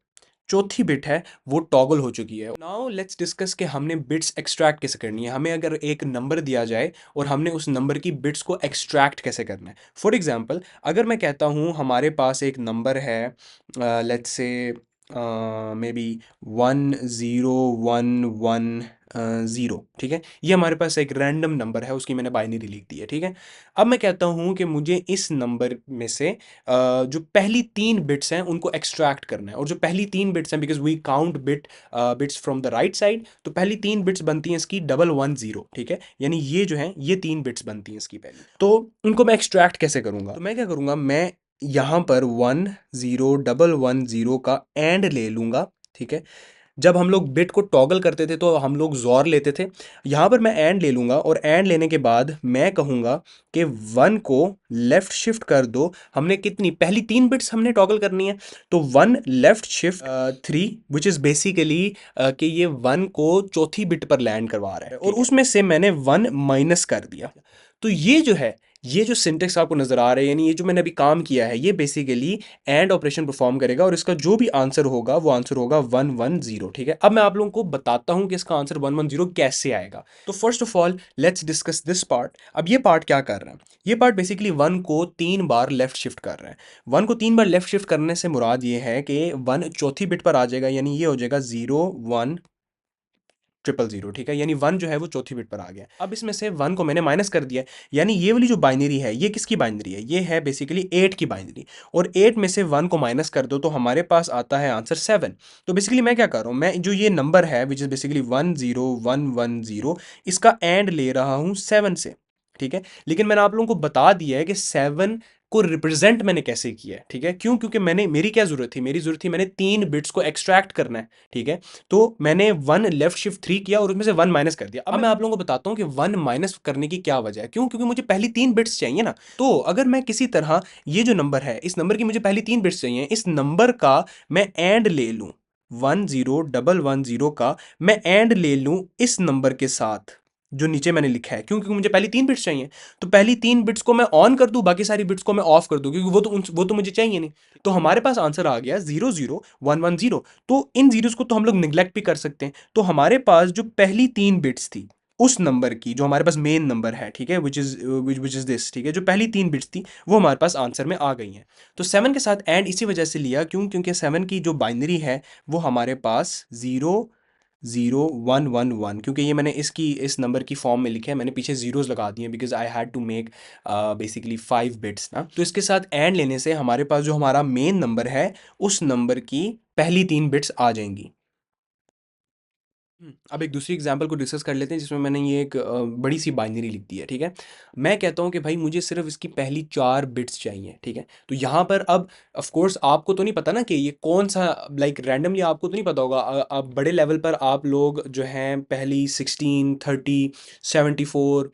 चौथी बिट है वो टॉगल हो चुकी है। नाउ लेट्स डिस्कस कि हमने बिट्स एक्सट्रैक्ट कैसे करनी है। हमें अगर एक नंबर दिया जाए और हमने उस नंबर की बिट्स को एक्सट्रैक्ट कैसे करना है। फॉर एग्जांपल अगर मैं कहता हूँ हमारे पास एक नंबर है, लेट्स से मे बी 10110, ठीक है, ये हमारे पास एक रैंडम नंबर है, उसकी मैंने बाइनरी लिख दी है, ठीक है। अब मैं कहता हूँ कि मुझे इस नंबर में से जो पहली 3 बिट्स हैं उनको एक्सट्रैक्ट करना है, और जो पहली 3 बिट्स हैं, because we count bits from the right side, तो पहली 3 बिट्स बनती हैं इसकी 110, ठीक है, यानी ये जो है ये 3 बिट्स बनती हैं इसकी पहली। तो उनको मैं एक्सट्रैक्ट कैसे करूँगा? तो मैं क्या करूँगा, मैं यहाँ पर 10110 का एंड ले लूँगा, ठीक है। जब हम लोग बिट को टॉगल करते थे तो हम लोग जोर लेते थे, यहाँ पर मैं एंड ले लूँगा, और एंड लेने के बाद मैं कहूँगा कि 1 को लेफ्ट शिफ्ट कर दो। हमने कितनी पहली 3 बिट्स हमने टॉगल करनी है, तो 1 left shift 3 which is basically कि ये 1 को चौथी बिट पर लैंड करवा रहा है, और उसमें से मैंने 1 माइनस कर दिया। तो ये जो है, ये जो सिंटेक्स आपको नज़र आ रहा है, यानी ये जो मैंने अभी काम किया है, ये बेसिकली एंड ऑपरेशन परफॉर्म करेगा, और इसका जो भी आंसर होगा वो आंसर होगा 110, ठीक है। अब मैं आप लोगों को बताता हूं कि इसका आंसर 110 कैसे आएगा। तो first of all let's discuss this part. अब ये पार्ट क्या कर रहा है? ये पार्ट बेसिकली 1 को 3 बार लेफ्ट शिफ्ट कर रहा है। 1 को 3 बार लेफ्ट शिफ्ट करने से मुराद ये है कि 1 चौथी बिट पर आ जाएगा, यानी ये हो जाएगा 0100, ठीक है, यानी 1 जो है वो चौथी बिट पर आ गया। अब इसमें से 1 को मैंने माइनस कर दिया, यानी ये वाली जो बाइनरी है ये किसकी बाइनरी है? ये है बेसिकली 8 की बाइनरी, और 8 में से 1 को माइनस कर दो तो हमारे पास आता है आंसर 7। तो बेसिकली मैं क्या कर रहा हूँ, मैं जो ये नंबर है विच इज़ बेसिकली 10110, इसका एंड ले रहा हूँ 7 से, ठीक है। लेकिन मैंने आप लोगों को बता दिया है कि 7 को रिप्रेजेंट मैंने कैसे किया है, ठीक है। क्यों? क्योंकि मैंने, मेरी क्या जरूरत थी, मेरी जरूरत थी मैंने 3 बिट्स को एक्सट्रैक्ट करना है, ठीक है। तो मैंने 1 लेफ्ट शिफ्ट 3 किया और उसमें से 1 माइनस कर दिया। अब मैं आप लोगों को बताता हूँ कि 1 माइनस करने की क्या वजह है। क्यों? क्योंकि मुझे पहली 3 बिट्स चाहिए ना। तो अगर मैं किसी तरह ये जो नंबर है, इस नंबर की मुझे पहली 3 बिट्स चाहिए, इस नंबर का मैं एंड ले लूँ 10110 का, मैं एंड ले लूँ इस नंबर के साथ जो नीचे मैंने लिखा है। क्यों? क्योंकि मुझे पहली 3 बिट्स चाहिए, तो पहली 3 बिट्स को मैं ऑन कर दूं, बाकी सारी बिट्स को मैं ऑफ कर दूं, क्योंकि वो तो मुझे चाहिए नहीं। तो हमारे पास आंसर आ गया 00110। तो इन जीरोस को तो हम लोग निगलेक्ट भी कर सकते हैं। तो हमारे पास जो पहली 3 बिट्स थी उस नंबर की, जो हमारे पास मेन नंबर है, ठीक है, विच इज दिस, ठीक है, जो पहली 3 बिट्स थी वो हमारे पास आंसर में आ गई हैं। तो 7 के साथ एंड इसी वजह से लिया, क्यों? क्योंकि 7 की जो बाइनरी है वो हमारे पास 0 0 1 1 1, क्योंकि ये मैंने इस नंबर की फॉर्म में लिखा है, मैंने पीछे ज़ीरोज़ लगा दिए हैं because I had to make basically 5 bits ना। तो इसके साथ एंड लेने से हमारे पास जो हमारा मेन नंबर है उस नंबर की पहली 3 बिट्स आ जाएंगी। अब एक दूसरी एग्जांपल को डिस्कस कर लेते हैं जिसमें मैंने ये एक बड़ी सी बाइनरी लिख दी है, ठीक है। मैं कहता हूँ कि भाई मुझे सिर्फ इसकी पहली 4 बिट्स चाहिए, ठीक है। तो यहाँ पर अब ऑफ कोर्स आपको तो नहीं पता ना कि ये कौन सा, लाइक रैंडमली आपको तो नहीं पता होगा। अब बड़े लेवल पर आप लोग जो हैं पहली 16 30 74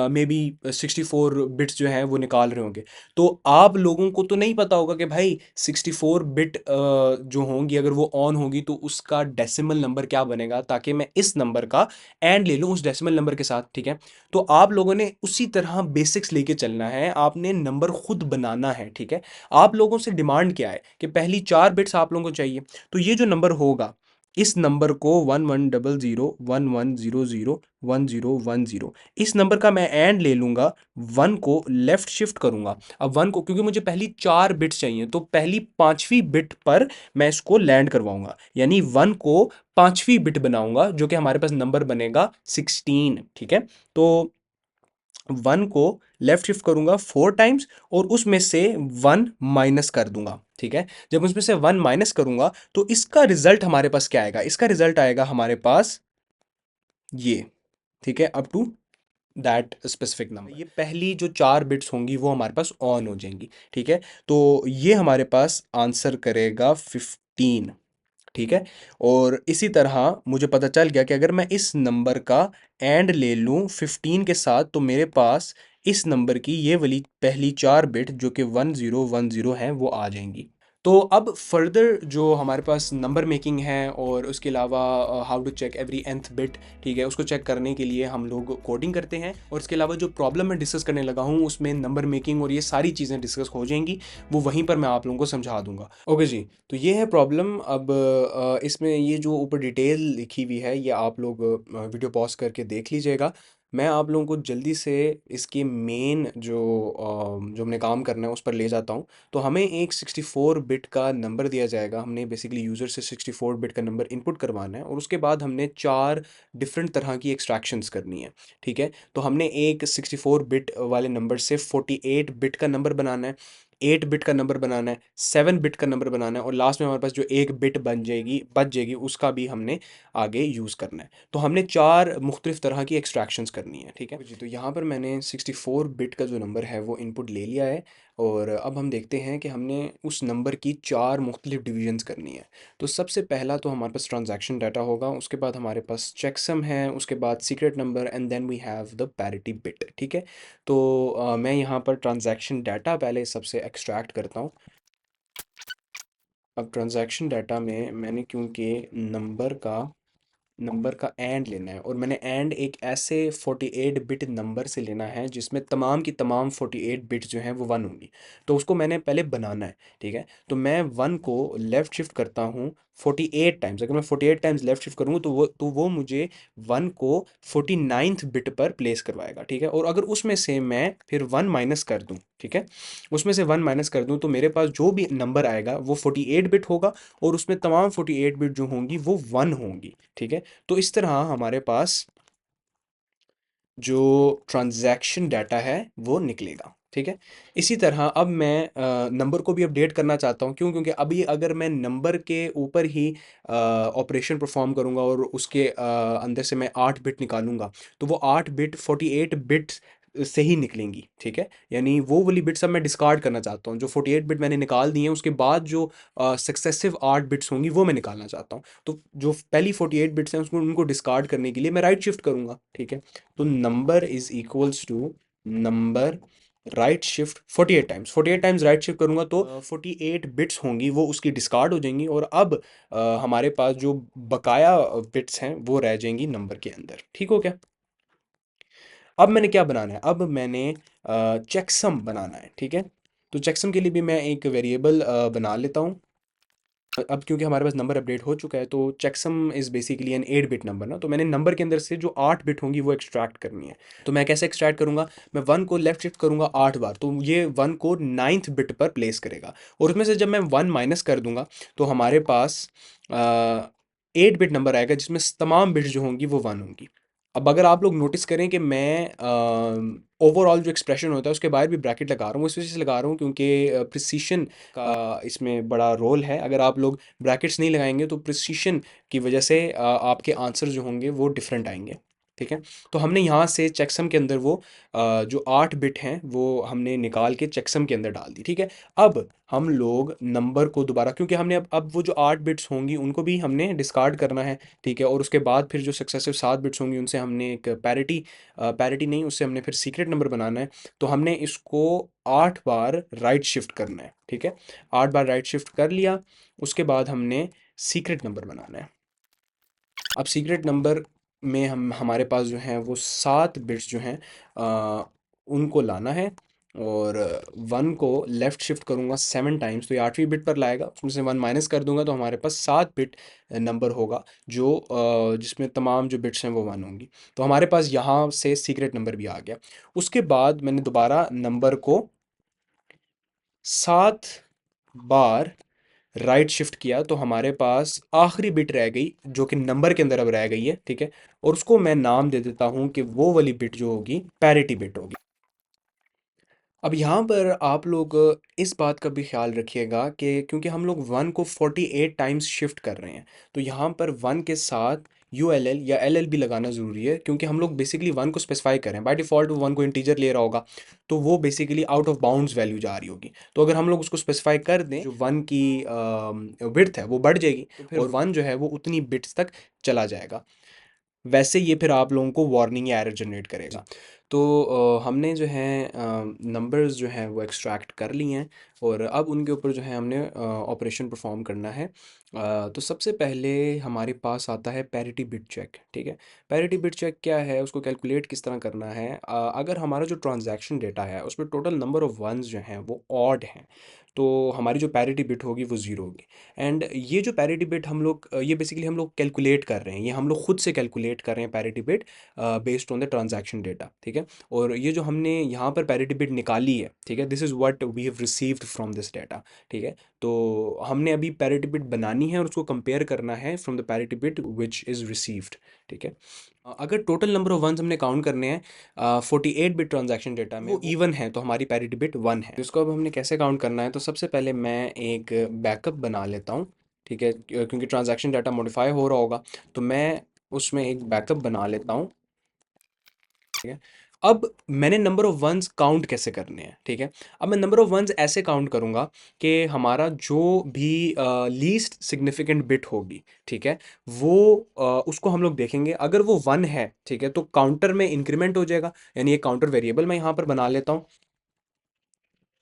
मे बी 64 बिट्स जो हैं वो निकाल रहे होंगे। तो आप लोगों को तो नहीं पता होगा कि भाई 64 बिट जो होंगी अगर वो ऑन होगी तो उसका डेसिमल नंबर क्या बनेगा, ताकि मैं इस नंबर का एंड ले लूँ उस डेसिमल नंबर के साथ, ठीक है। तो आप लोगों ने उसी तरह बेसिक्स लेके चलना है, आपने नंबर खुद बनाना है, ठीक है। आप लोगों से डिमांड क्या है कि पहली 4 बिट्स आप लोगों को चाहिए। तो ये जो नंबर होगा, इस नंबर को 1100 1100 1010 इस नंबर का मैं एंड ले लूंगा, 1 को लेफ्ट शिफ्ट करूंगा। अब 1 को, क्योंकि मुझे पहली 4 बिट्स चाहिए, तो पहली 5वीं बिट पर मैं इसको लैंड करवाऊंगा, यानी 1 को 5वीं बिट बनाऊंगा जो कि हमारे पास नंबर बनेगा 16, ठीक है। तो 1 को लेफ्ट शिफ्ट करूंगा 4 टाइम्स और उसमें से 1 माइनस कर दूंगा, ठीक है। जब उसमें से 1 माइनस करूंगा तो इसका रिजल्ट हमारे पास क्या आएगा, इसका रिजल्ट आएगा हमारे पास ये, ठीक है, up to that specific number. ये पहली जो 4 बिट्स होंगी वो हमारे पास ऑन हो जाएंगी, ठीक है। तो ये हमारे पास आंसर करेगा 15, ठीक है। और इसी तरह मुझे पता चल गया कि अगर मैं इस नंबर का एंड ले लूँ 15 के साथ तो मेरे पास इस नंबर की ये वाली पहली 4 बिट जो कि 1010 हैं वो आ जाएंगी। तो अब फर्दर जो हमारे पास नंबर मेकिंग है और उसके अलावा how to check every nth bit, ठीक है, उसको चेक करने के लिए हम लोग कोडिंग करते हैं। और इसके अलावा जो प्रॉब्लम मैं डिस्कस करने लगा हूँ उसमें नंबर मेकिंग और ये सारी चीज़ें डिस्कस हो जाएंगी, वो वहीं पर मैं आप लोगों को समझा दूंगा। ओके जी, तो ये है प्रॉब्लम। अब इसमें ये जो ऊपर डिटेल लिखी हुई है ये आप लोग वीडियो पॉज करके देख लीजिएगा। मैं आप लोगों को जल्दी से इसके मेन जो हमने काम करना है उस पर ले जाता हूँ। तो हमें एक 64 बिट का नंबर दिया जाएगा, हमने बेसिकली यूज़र से 64 बिट का नंबर इनपुट करवाना है और उसके बाद हमने 4 डिफरेंट तरह की एक्सट्रैक्शंस करनी है, ठीक है। तो हमने एक 64 बिट वाले नंबर से 48 बिट का नंबर बनाना है, 8 बिट का नंबर बनाना है, 7 बिट का नंबर बनाना है और लास्ट में हमारे पास जो एक बिट बच जाएगी उसका भी हमने आगे यूज़ करना है। तो हमने 4 मुख्तलिफ तरह की एक्सट्रैक्शंस करनी है, ठीक है जी। तो यहाँ पर मैंने 64 बिट का जो नंबर है वो इनपुट ले लिया है और अब हम देखते हैं कि हमने उस नंबर की 4 मुख्तलिफ डिवीजन्स करनी है। तो सबसे पहला तो हमारे पास ट्रांजैक्शन डाटा होगा, उसके बाद हमारे पास चेकसम है, उसके बाद secret number and then we have the parity bit, ठीक है। तो मैं यहाँ पर ट्रांजैक्शन डाटा पहले सबसे एक्सट्रैक्ट करता हूँ। अब ट्रांजैक्शन डाटा में मैंने क्योंकि नंबर का एंड लेना है और मैंने एंड एक ऐसे 48 बिट नंबर से लेना है जिसमें तमाम की तमाम 48 बिट्स जो हैं वो 1 होंगी। तो उसको मैंने पहले बनाना है, ठीक है। तो मैं 1 को लेफ़्ट शिफ्ट करता हूँ 48 टाइम्स। अगर मैं 48 टाइम्स लेफ़्ट शिफ्ट करूँगा तो वो मुझे 1 को 49th बिट पर प्लेस करवाएगा, ठीक है। और अगर उसमें से मैं फिर 1 माइनस कर दूँ, ठीक है, उसमें से 1 माइनस कर दूँ तो मेरे पास जो भी नंबर आएगा वो 48 बिट होगा और उसमें तमाम 48 बिट जो होंगी वो 1 होंगी, ठीक है। तो इस तरह हमारे पास जो ट्रांजैक्शन डाटा है वो निकलेगा, ठीक है। इसी तरह अब मैं नंबर को भी अपडेट करना चाहता हूँ, क्यों, क्योंकि अभी अगर मैं नंबर के ऊपर ही ऑपरेशन परफॉर्म करूँगा और उसके अंदर से मैं 8 बिट निकालूंगा तो वो 8 बिट 48 बिट्स से ही निकलेंगी, ठीक है। यानी वो वाली बिट्स अब मैं डिस्कार्ड करना चाहता हूँ, जो 48 बिट मैंने निकाल दी हैं उसके बाद जो सक्सेसिव 8 बिट्स होंगी वो मैं निकालना चाहता हूँ। तो जो पहली 48 बिट्स हैं उसको उनको डिस्कार्ड करने के लिए मैं राइट शिफ्ट करूँगा, ठीक है। तो number is equals to number right shift 48 times, 48 times right shift करूंगा तो 48 बिट्स होंगी वो उसकी डिस्कार्ड हो जाएंगी और अब हमारे पास जो बकाया बिट्स हैं वो रह जाएंगी नंबर के अंदर, ठीक हो क्या। अब मैंने क्या बनाना है, अब मैंने चेकसम बनाना है, ठीक है। तो चेकसम के लिए भी मैं एक वेरिएबल बना लेता हूँ। अब क्योंकि हमारे पास नंबर अपडेट हो चुका है तो checksum is basically an 8 bit number ना, तो मैंने नंबर के अंदर से जो 8 बिट होंगी वो एक्सट्रैक्ट करनी है। तो मैं कैसे एक्सट्रैक्ट करूंगा, मैं 1 को लेफ्ट शिफ्ट करूंगा 8 बार तो ये 1 को 9th बिट पर प्लेस करेगा और उसमें से जब मैं 1 माइनस कर दूंगा तो हमारे पास 8 बिट नंबर आएगा जिसमें तमाम बिट्स जो होंगी वो 1 होंगी। अब अगर आप लोग नोटिस करें कि मैं ओवरऑल जो एक्सप्रेशन होता है उसके बाहर भी ब्रैकेट लगा रहा हूँ, इस वजह से लगा रहा हूँ क्योंकि प्रिसीशन का इसमें बड़ा रोल है। अगर आप लोग ब्रैकेट्स नहीं लगाएंगे तो प्रिसीशन की वजह से आपके आंसर जो होंगे वो डिफरेंट आएंगे। ठीक है, तो हमने यहाँ से चेकसम के अंदर वो जो 8 बिट हैं वो हमने निकाल के चेकसम के अंदर डाल दी। ठीक है, अब हम लोग नंबर को दोबारा, क्योंकि हमने अब वो जो 8 बिट्स होंगी उनको भी हमने डिस्कार्ड करना है। ठीक है, और उसके बाद फिर जो सक्सेसिव 7 बिट्स होंगी उनसे हमने एक पैरिटी नहीं, उससे हमने फिर सीक्रेट नंबर बनाना है। तो हमने इसको 8 बार राइट शिफ्ट करना है। ठीक है, 8 बार राइट शिफ्ट कर लिया, उसके बाद हमने सीक्रेट नंबर बनाना है। अब सीक्रेट नंबर में हम हमारे पास जो हैं वो 7 बिट्स जो हैं उनको लाना है, और 1 को लेफ़्ट शिफ्ट करूँगा 7 टाइम्स तो ये 8वीं बिट पर लाएगा, उसमें से 1 माइनस कर दूंगा तो हमारे पास 7 बिट नंबर होगा जो जिसमें तमाम जो बिट्स हैं वो 1 होंगी। तो हमारे पास यहाँ से सीक्रेट नंबर भी आ गया। उसके बाद मैंने दोबारा नंबर को 7 बार राइट शिफ्ट किया तो हमारे पास आखिरी बिट रह गई जो कि नंबर के अंदर अब रह गई है। ठीक है, और उसको मैं नाम दे देता हूँ कि वो वाली बिट जो होगी पैरिटी बिट होगी। अब यहाँ पर आप लोग इस बात का भी ख्याल रखिएगा कि क्योंकि हम लोग 1 को 48 टाइम्स शिफ्ट कर रहे हैं, तो यहाँ पर 1 के साथ ULL या LL भी लगाना ज़रूरी है, क्योंकि हम लोग बेसिकली 1 को स्पेसिफाई कर रहे हैं। बाय डिफ़ॉल्ट वो 1 को इंटीजर ले रहा होगा, तो वो basically out of bounds value जा रही होगी। तो अगर हम लोग उसको स्पेसिफाई कर दें, जो 1 की विड्थ है वो बढ़ जाएगी, तो फिर और 1 जो है वो उतनी बिट्स तक चला जाएगा। वैसे ये फिर आप लोगों को वार्निंग या एरर जनरेट करेगा। तो हमने जो है नंबर्स जो हैं वो एक्सट्रैक्ट कर लिए हैं, और अब उनके ऊपर जो है हमने ऑपरेशन परफॉर्म करना है। तो सबसे पहले हमारे पास आता है पैरिटी बिट चेक। ठीक है, पैरिटी बिट चेक क्या है, उसको कैलकुलेट किस तरह करना है। अगर हमारा जो ट्रांजैक्शन डेटा है उसमें टोटल नंबर ऑफ़ वंस जो हैं वो ऑड हैं, तो हमारी जो पैरिटी बिट होगी वो ज़ीरो होगी। एंड ये जो पैरिटी बिट हम लोग ये बेसिकली हम लोग कैलकुलेट कर रहे हैं, ये हम लोग खुद से कैलकुलेट कर रहे हैं parity bit based on the transaction data. ठीक है, और ये जो हमने यहाँ पर पैरिटी बिट निकाली है, ठीक है, this is what we have received from this data. ठीक है, तो हमने अभी पैरिटी बिट बनानी है और उसको कंपेयर करना है from the parity bit which is received. ठीक है, अगर टोटल नंबर ऑफ वंस हमने काउंट करने हैं 48 बिट ट्रांजैक्शन डेटा में वो इवन है तो हमारी पैरिटी बिट 1 है। इसको अब हमने कैसे काउंट करना है, तो सबसे पहले मैं एक बैकअप बना लेता हूँ। ठीक है, क्योंकि ट्रांजैक्शन डाटा मॉडिफाई हो रहा होगा, तो मैं उसमें एक बैकअप बना लेता हूँ। ठीक है, अब मैंने नंबर ऑफ वंस काउंट कैसे करने हैं। ठीक है, अब मैं नंबर ऑफ वंस ऐसे काउंट करूँगा कि हमारा जो भी लीस्ट सिग्निफिकेंट बिट होगी, ठीक है, वो उसको हम लोग देखेंगे। अगर वो 1 है, ठीक है, तो काउंटर में इंक्रीमेंट हो जाएगा, यानी एक काउंटर वेरिएबल मैं यहाँ पर बना लेता हूँ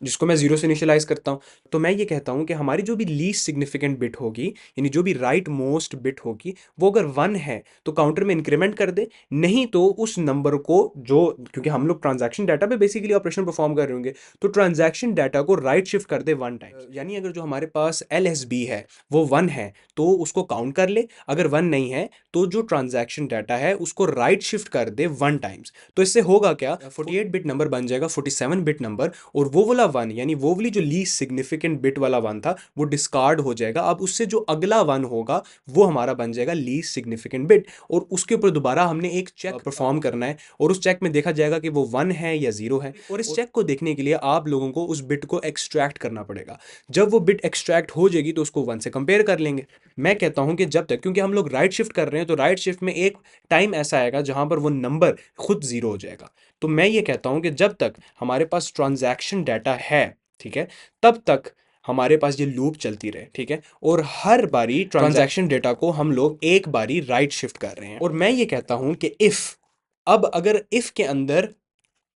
जिसको मैं ज़ीरो से इनिशियलाइज़ करता हूँ। तो मैं ये कहता हूँ कि हमारी जो भी लीस्ट सिग्निफिकेंट बिट होगी, यानी जो भी राइट मोस्ट बिट होगी, वो अगर 1 है तो काउंटर में इंक्रीमेंट कर दे, नहीं तो उस नंबर को जो, क्योंकि हम लोग ट्रांजैक्शन डाटा पे बेसिकली ऑपरेशन परफॉर्म कर रहे होंगे, तो ट्रांजैक्शन डाटा को राइट शिफ्ट कर दे 1 टाइम्स। यानी अगर जो हमारे पास LSB है वो 1 है तो उसको काउंट कर ले, अगर 1 नहीं है तो जो ट्रांजैक्शन डाटा है उसको राइट शिफ्ट कर दे 1 टाइम्स। तो इससे होगा क्या, 48 बिट नंबर बन जाएगा 47 बिट नंबर, और वो वाला 1 यानी वो वाली जो लीस्ट सिग्निफिकेंट बिट वाला 1 था वो डिस्कार्ड हो जाएगा। अब उससे जो अगला 1 होगा वो हमारा बन जाएगा लीस्ट सिग्निफिकेंट बिट, और उसके ऊपर दोबारा हमने एक चेक परफॉर्म करना है, और उस चेक में देखा जाएगा कि वो 1 है या 0 है। और इस चेक को देखने के लिए आप लोगों को उस बिट को एक्सट्रैक्ट करना पड़ेगा। जब वो बिट एक्सट्रैक्ट हो जाएगी तो उसको 1 से कंपेयर कर लेंगे। मैं कहता हूं कि जब तक, क्योंकि हम लोग राइट शिफ्ट कर रहे हैं, तो राइट शिफ्ट में एक टाइम ऐसा आएगा जहां पर वो नंबर खुद 0 हो जाएगा। तो मैं ये कहता हूं कि जब तक हमारे पास ट्रांजैक्शन डाटा है, ठीक है, तब तक हमारे पास ये लूप चलती रहे। ठीक है, और हर बारी ट्रांजैक्शन डेटा को हम लोग एक बारी राइट शिफ्ट कर रहे हैं। और मैं ये कहता हूं कि इफ, अब अगर इफ के अंदर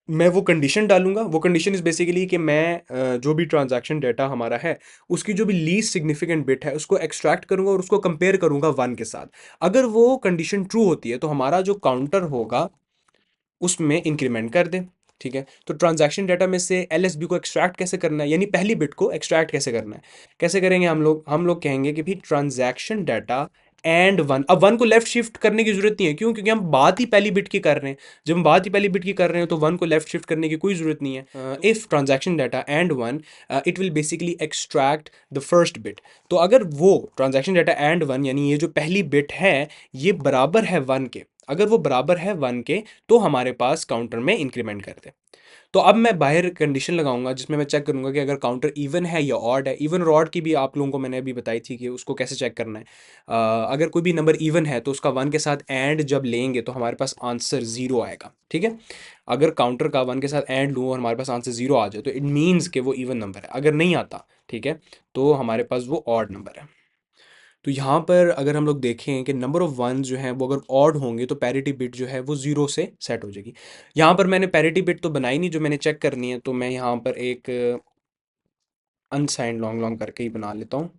मैं वो कंडीशन डालूंगा, वो कंडीशन इज बेसिकली कि मैं जो भी ट्रांजैक्शन डाटा हमारा है उसकी जो भी लीस्ट सिग्निफिकेंट बिट है उसको एक्सट्रैक्ट करूंगा और उसको कंपेयर करूंगा 1 के साथ। अगर वो कंडीशन ट्रू होती है तो हमारा जो काउंटर होगा उसमें इंक्रीमेंट कर दें। ठीक है, तो ट्रांजैक्शन डाटा में से LSB को एक्सट्रैक्ट कैसे करना है, यानी पहली बिट को एक्सट्रैक्ट कैसे करना है, कैसे करेंगे हम लोग कहेंगे कि भी ट्रांजैक्शन डाटा एंड वन। अब वन को लेफ्ट शिफ्ट करने की जरूरत नहीं है, क्यों? क्योंकि हम बात ही पहली बिट की कर रहे हैं। जब हम बात ही पहली बिट की कर रहे हैं तो वन को लेफ्ट शिफ्ट करने की कोई जरूरत नहीं है। If transaction data and one, it will basically extract the first bit. तो अगर वो ट्रांजैक्शन डाटा एंड वन, यानी ये जो पहली बिट है ये बराबर है वन के, अगर वो बराबर है वन के तो हमारे पास काउंटर में इंक्रीमेंट कर दे। तो अब मैं बाहर कंडीशन लगाऊंगा जिसमें मैं चेक करूंगा कि अगर काउंटर इवन है या ऑड है। इवन और ऑड की भी आप लोगों को मैंने अभी बताई थी कि उसको कैसे चेक करना है। अगर कोई भी नंबर इवन है तो उसका वन के साथ एंड जब लेंगे तो हमारे पास आंसर ज़ीरो आएगा, ठीक है। अगर काउंटर का वन के साथ एंड लूँ और हमारे पास आंसर ज़ीरो आ जाए तो इट मीन्स कि वो इवन नंबर है। अगर नहीं आता, ठीक है, तो हमारे पास वो ऑड नंबर है। तो यहाँ पर अगर हम लोग देखें कि नंबर ऑफ़ वंस जो हैं वो अगर ऑड होंगे तो पैरिटी बिट जो है वो ज़ीरो से सेट हो जाएगी। यहाँ पर मैंने पैरिटी बिट तो बनाई नहीं, जो मैंने चेक करनी है, तो मैं यहाँ पर एक अनसाइंड लॉन्ग लॉन्ग करके ही बना लेता हूँ।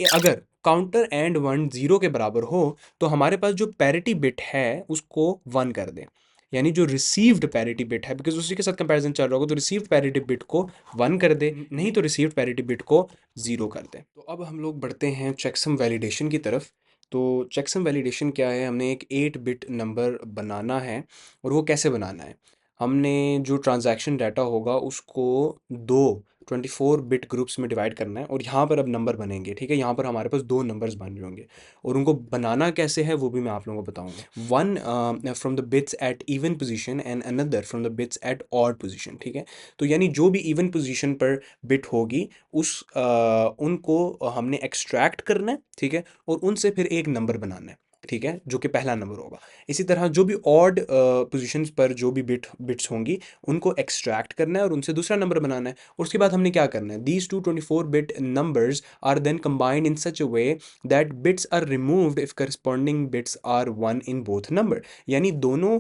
अगर काउंटर एंड वन ज़ीरो के बराबर हो तो हमारे पास जो पैरिटी बिट है उसको वन कर दें, यानी जो रिसीव्ड पैरिटी बिट है, बिकॉज उसी के साथ कंपैरिजन चल रहा होगा, तो रिसीव्ड पैरिटी बिट को वन कर दे, नहीं तो रिसीव्ड पैरिटी बिट को ज़ीरो कर दे। तो अब हम लोग बढ़ते हैं चेकसम वैलिडेशन की तरफ। तो चेकसम वैलिडेशन क्या है? हमने एक 8 बिट नंबर बनाना है, और वो कैसे बनाना है? हमने जो ट्रांजैक्शन डाटा होगा उसको दो 24 बिट ग्रुप्स में डिवाइड करना है, और यहाँ पर अब नंबर बनेंगे, ठीक है। यहाँ पर हमारे पास दो नंबर्स बन रहे होंगे, और उनको बनाना कैसे है वो भी मैं आप लोगों को बताऊंगा। One from the bits at even position and another from the bits at odd position, ठीक है। तो यानी जो भी इवन पोजीशन पर बिट होगी उनको हमने एक्सट्रैक्ट करना है, ठीक है, और उनसे फिर एक नंबर बनाना है, ठीक है, जो कि पहला नंबर होगा। इसी तरह जो भी ऑड पोजीशंस पर जो भी बिट्स होंगी उनको एक्सट्रैक्ट करना है और उनसे दूसरा नंबर बनाना है। और उसके बाद हमने क्या करना है? These two 24 bit numbers are then combined in such a way that bits are removed if corresponding bits are one in both number. यानी दोनों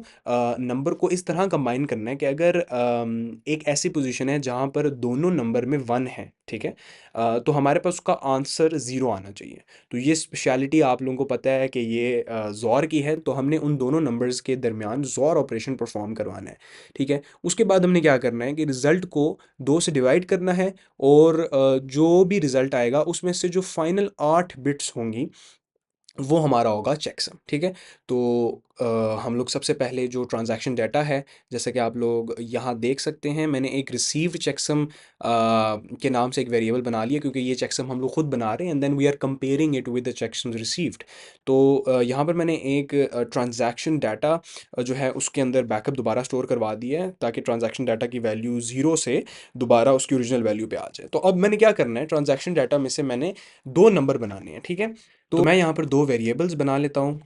नंबर को इस तरह कंबाइन करना है कि अगर एक ऐसी पोजीशन है जहाँ पर दोनों नंबर में वन है, ठीक है, तो हमारे पास उसका आंसर ज़ीरो आना चाहिए। तो ये स्पेशलिटी आप लोगों को पता है कि ये ज़ोर की है, तो हमने उन दोनों नंबर्स के दरमियान ज़ोर ऑपरेशन परफॉर्म करवाना है, ठीक है। उसके बाद हमने क्या करना है कि रिज़ल्ट को दो से डिवाइड करना है, और जो भी रिज़ल्ट आएगा उसमें से जो फाइनल 8 बिट्स होंगी वो हमारा होगा चेकसम, ठीक है। तो हम लोग सबसे पहले जो ट्रांजैक्शन डाटा है, जैसे कि आप लोग यहाँ देख सकते हैं, मैंने एक रिसीव्ड चेकसम के नाम से एक वेरिएबल बना लिया, क्योंकि ये चेकसम हम लोग खुद बना रहे हैं, and then we are comparing it with the checksum received. तो यहाँ पर मैंने एक ट्रांजैक्शन डाटा जो है उसके अंदर बैकअप दोबारा स्टोर करवा दिया है, ताकि ट्रांजैक्शन डाटा की वैल्यू ज़ीरो से दोबारा उसकी ओरिजिनल वैल्यू पे आ जाए। तो अब मैंने क्या करना है, ट्रांजैक्शन डाटा में से मैंने दो नंबर बनाने हैं, ठीक है। तो मैं यहाँ पर दो वेरिएबल्स बना लेता हूँ।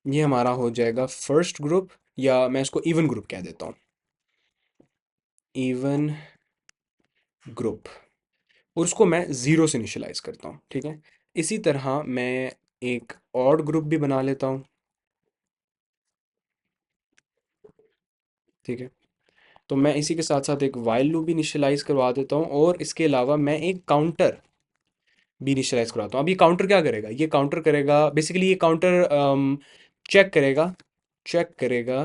ये हमारा हो जाएगा फर्स्ट ग्रुप, या मैं इसको इवन ग्रुप कह देता हूँ, इवन ग्रुप, और उसको मैं ज़ीरो से इनिशियलाइज करता हूँ, ठीक है। इसी तरह मैं एक ऑड ग्रुप भी बना लेता हूँ, ठीक है। तो मैं इसी के साथ साथ एक वाइल लूप भी इनिशियलाइज करवा देता हूँ, और इसके अलावा मैं एक काउंटर भी इनिशियलाइज करवाता हूँ। अब ये काउंटर क्या करेगा? ये काउंटर करेगा बेसिकली, ये काउंटर चेक करेगा, चेक करेगा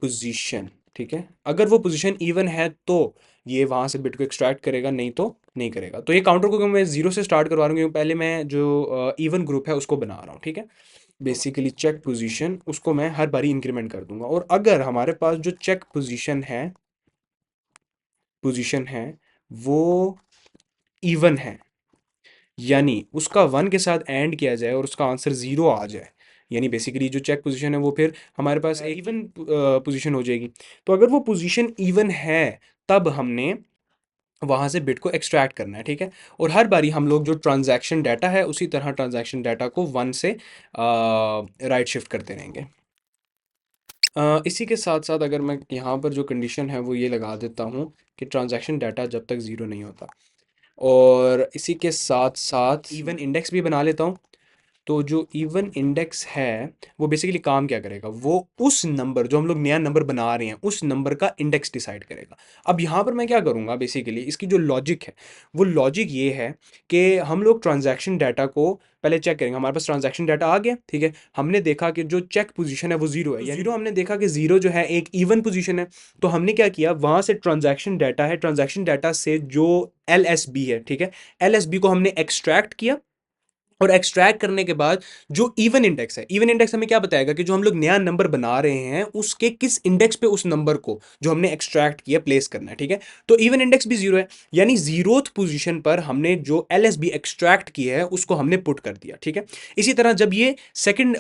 पोजीशन, ठीक है। अगर वो पोजीशन इवन है तो ये वहां से बिट को एक्सट्रैक्ट करेगा, नहीं तो नहीं करेगा। तो ये काउंटर को मैं जीरो से स्टार्ट करवा रहा हूँ, क्योंकि पहले मैं जो इवन ग्रुप है उसको बना रहा हूँ, ठीक है। बेसिकली चेक पोजीशन उसको मैं हर बारी इंक्रीमेंट कर दूंगा, और अगर हमारे पास जो चेक पोजीशन है वो इवन है, यानी उसका वन के साथ एंड किया जाए और उसका आंसर ज़ीरो आ जाए, यानी बेसिकली जो चेक पोजीशन है वो फिर हमारे पास इवन पोजीशन हो जाएगी। तो अगर वो पोजीशन इवन है तब हमने वहाँ से बिट को एक्सट्रैक्ट करना है, ठीक है। और हर बारी हम लोग जो ट्रांजैक्शन डाटा है उसी तरह ट्रांजैक्शन डाटा को वन से राइट शिफ्ट करते रहेंगे। इसी के साथ साथ अगर मैं यहाँ पर जो कंडीशन है वो ये लगा देता हूँ कि ट्रांजैक्शन डाटा जब तक ज़ीरो नहीं होता, और इसी के साथ साथ इवन इंडेक्स भी बना लेता हूँ। तो जो इवन इंडेक्स है वो बेसिकली काम क्या करेगा? वो उस नंबर, जो हम लोग नया नंबर बना रहे हैं, उस नंबर का इंडेक्स डिसाइड करेगा। अब यहाँ पर मैं क्या करूँगा, बेसिकली इसकी जो लॉजिक है वो लॉजिक ये है कि हम लोग ट्रांजैक्शन डाटा को पहले चेक करेंगे। हमारे पास ट्रांजैक्शन डाटा आ गया, ठीक है। हमने देखा कि जो चेक पोजीशन है वो जीरो है, जीरो हमने देखा कि जीरो जो है एक इवन पोजीशन है। तो हमने क्या किया, वहां से ट्रांजैक्शन डाटा से जो एल एस बी है, ठीक है, एल एस बी को हमने एक्सट्रैक्ट किया, और एक्सट्रैक्ट करने के बाद जो इवन इंडेक्स है, इवन इंडेक्स हमें क्या बताएगा कि जो हम लोग नया नंबर बना रहे हैं उसके किस इंडेक्स पे उस नंबर को जो हमने एक्सट्रैक्ट किया प्लेस करना है, ठीक है। तो इवन इंडेक्स भी जीरो है, यानी जीरोथ पोजीशन पर हमने जो एलएसबी एक्सट्रैक्ट किया है उसको हमने पुट कर दिया, ठीक है। इसी तरह जब ये सेकंड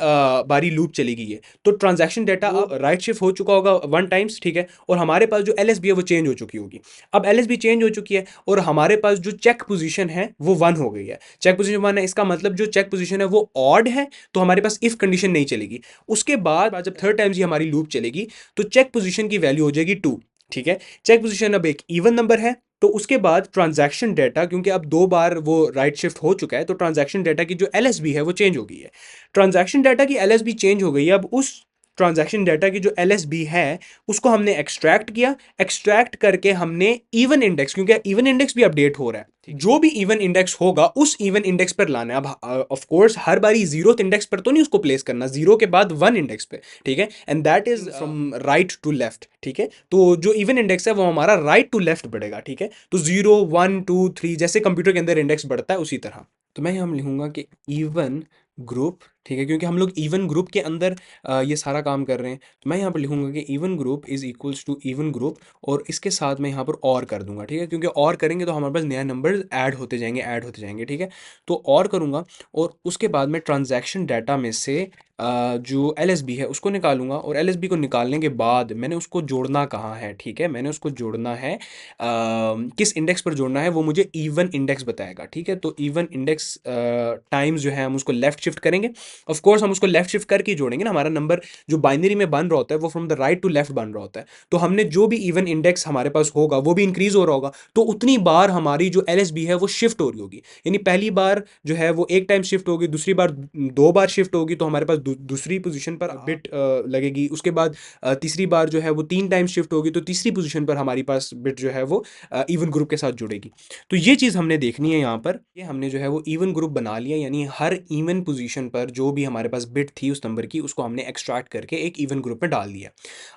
बारी लूप चलेगी है तो ट्रांजैक्शन डाटा अब राइट शिफ्ट हो चुका होगा 1 टाइम्स, ठीक है, और हमारे पास जो एलएसबी है वो चेंज हो चुकी होगी। अब एलएसबी चेंज हो चुकी है और हमारे पास जो चेक पोजीशन है वो 1 हो गई है। चेक पोजीशन 1 है, इसका मतलब जो चेक पोजीशन है वो ऑड है, तो हमारे पास इफ कंडीशन नहीं चलेगी। उसके बाद जब थर्ड टाइम्स ये हमारी लूप चलेगी तो चेक पोजीशन की वैल्यू हो जाएगी 2, ठीक है। चेक पोजीशन अब एक इवन नंबर है, तो उसके बाद ट्रांजैक्शन डाटा, क्योंकि अब 2 बार वो राइट शिफ्ट हो चुका है, तो ट्रांजैक्शन डाटा की जो एलएसबी है वो चेंज हो गई है। ट्रांजैक्शन डाटा की एलएसबी चेंज हो गई है। अब उस ट्रांजैक्शन डाटा की जो एलएसबी है उसको हमने एक्सट्रैक्ट किया, एक्सट्रैक्ट करके हमने इवन इंडेक्स, क्योंकि इवन इंडेक्स भी अपडेट हो रहा है, जो भी इवन इंडेक्स होगा उस इवन इंडेक्स पर लाना है। अब ऑफ कोर्स हर बारी जीरो इंडेक्स पर तो नहीं उसको प्लेस करना, जीरो के बाद 1 इंडेक्स पे, ठीक है, and that is from right to left, ठीक है। तो जो इवन इंडेक्स है वो हमारा राइट टू लेफ्ट बढ़ेगा, ठीक है। तो 0 1 2 3 जैसे कंप्यूटर के अंदर इंडेक्स बढ़ता है उसी तरह। तो मैं यहाँ लिखूंगा कि इवन ग्रुप, ठीक है, क्योंकि हम लोग इवन ग्रुप के अंदर ये सारा काम कर रहे हैं। तो मैं यहाँ पर लिखूंगा कि even group is equals to even group, और इसके साथ मैं यहाँ पर और कर दूंगा, ठीक है, क्योंकि और करेंगे तो हमारे पास नया नंबर ऐड होते जाएंगे, ऐड होते जाएंगे, ठीक है। तो और करूँगा और उसके बाद मैं ट्रांजैक्शन डाटा में से जो एलएसबी है उसको निकालूंगा, और एलएसबी को निकालने के बाद मैंने उसको जोड़ना कहाँ है, ठीक है, मैंने उसको जोड़ना है किस इंडेक्स पर जोड़ना है वो मुझे इवन इंडेक्स बताएगा, ठीक है। तो इवन इंडेक्स टाइम्स जो है हम उसको लेफ्ट शिफ्ट करेंगे। ऑफ कोर्स हम उसको लेफ्ट शिफ्ट करके ही जोड़ेंगे ना, हमारा नंबर जो बाइनरी में बन रहा होता है वो from the right to left बन रहा होता है। तो हमने जो भी इवन इंडेक्स हमारे पास होगा वो भी इंक्रीज हो रहा होगा, तो उतनी बार हमारी जो एलएसबी है वो शिफ्ट हो रही होगी। यानी पहली बार जो है वो 1 टाइम शिफ्ट होगी, दूसरी बार 2 बार शिफ्ट होगी, तो हमारे पास दूसरी पोजीशन पर बिट लगेगी। उसके बाद तीसरी बार जो है वो 3 टाइम शिफ्ट होगी, तो तीसरी पोजीशन पर हमारे पास बिट जो है वो इवन ग्रुप के साथ जुड़ेगी। तो ये चीज़ हमने देखनी है यहाँ पर। ये हमने जो है वो इवन ग्रुप बना लिया, यानी हर इवन पोजीशन पर जो भी हमारे पास बिट थी उस नंबर की उसको हमने एक्सट्रैक्ट करके एक इवन ग्रुप में डाल दिया।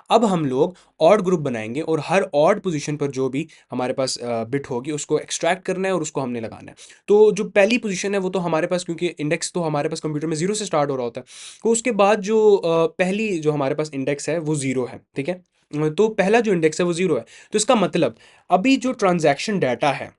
अब हम लोग ऑड ग्रुप बनाएंगे और हर ऑड पोजीशन पर जो भी हमारे पास बिट होगी उसको एक्सट्रैक्ट करना है और उसको हमने लगाना है। तो जो पहली पोजीशन है वो तो हमारे पास, क्योंकि इंडेक्स तो हमारे पास कंप्यूटर में जीरो से स्टार्ट हो रहा होता है, तो उसके बाद जो पहली जो हमारे पास इंडेक्स है वो जीरो है, ठीक है। तो पहला जो इंडेक्स है वो जीरो है, तो इसका मतलब अभी जो ट्रांजैक्शन डाटा है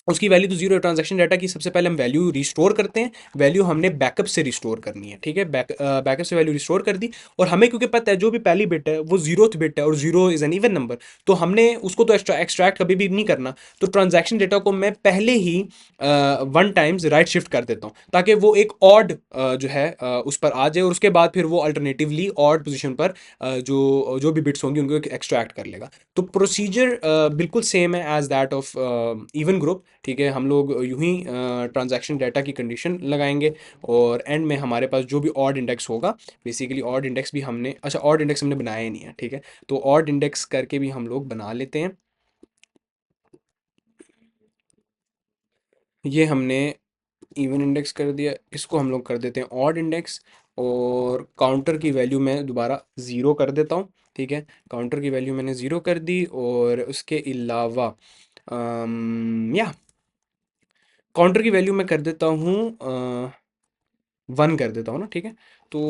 उसकी वैल्यू तो जीरो है। ट्रांजैक्शन डाटा की सबसे पहले हम वैल्यू रिस्टोर करते हैं, वैल्यू हमने बैकअप से रिस्टोर करनी है, ठीक है। बैकअप से वैल्यू रिस्टोर कर दी, और हमें क्योंकि पता है जो भी पहली बिट है वो जीरोथ बिट है और zero is an even number, तो हमने उसको तो एक्सट्रैक्ट कभी भी नहीं करना। तो ट्रांजैक्शन डाटा को मैं पहले ही 1 टाइम्स राइट शिफ्ट कर देता हूँ ताकि वो एक ऑड जो है उस पर आ जाए, और उसके बाद फिर वो अल्टरनेटिवली ऑड पोजिशन पर जो जो भी बिट्स होंगी उनको एक्सट्रैक्ट कर लेगा। तो प्रोसीजर बिल्कुल सेम है as that of even group, ठीक है। हम लोग यूं ही ट्रांजैक्शन डाटा की कंडीशन लगाएंगे, और एंड में हमारे पास जो भी ऑड इंडेक्स होगा, बेसिकली ऑड इंडेक्स भी हमने, अच्छा ऑड इंडेक्स हमने बनाया ही नहीं है, ठीक है, तो ऑड इंडेक्स करके भी हम लोग बना लेते हैं। ये हमने इवन इंडेक्स कर दिया, इसको हम लोग कर देते हैं ऑड इंडेक्स, और काउंटर की वैल्यू मैं दोबारा ज़ीरो कर देता हूँ, ठीक है। काउंटर की वैल्यू मैंने ज़ीरो कर दी, और उसके अलावा या काउंटर की वैल्यू मैं कर देता हूँ 1 कर देता हूँ ना, ठीक है। तो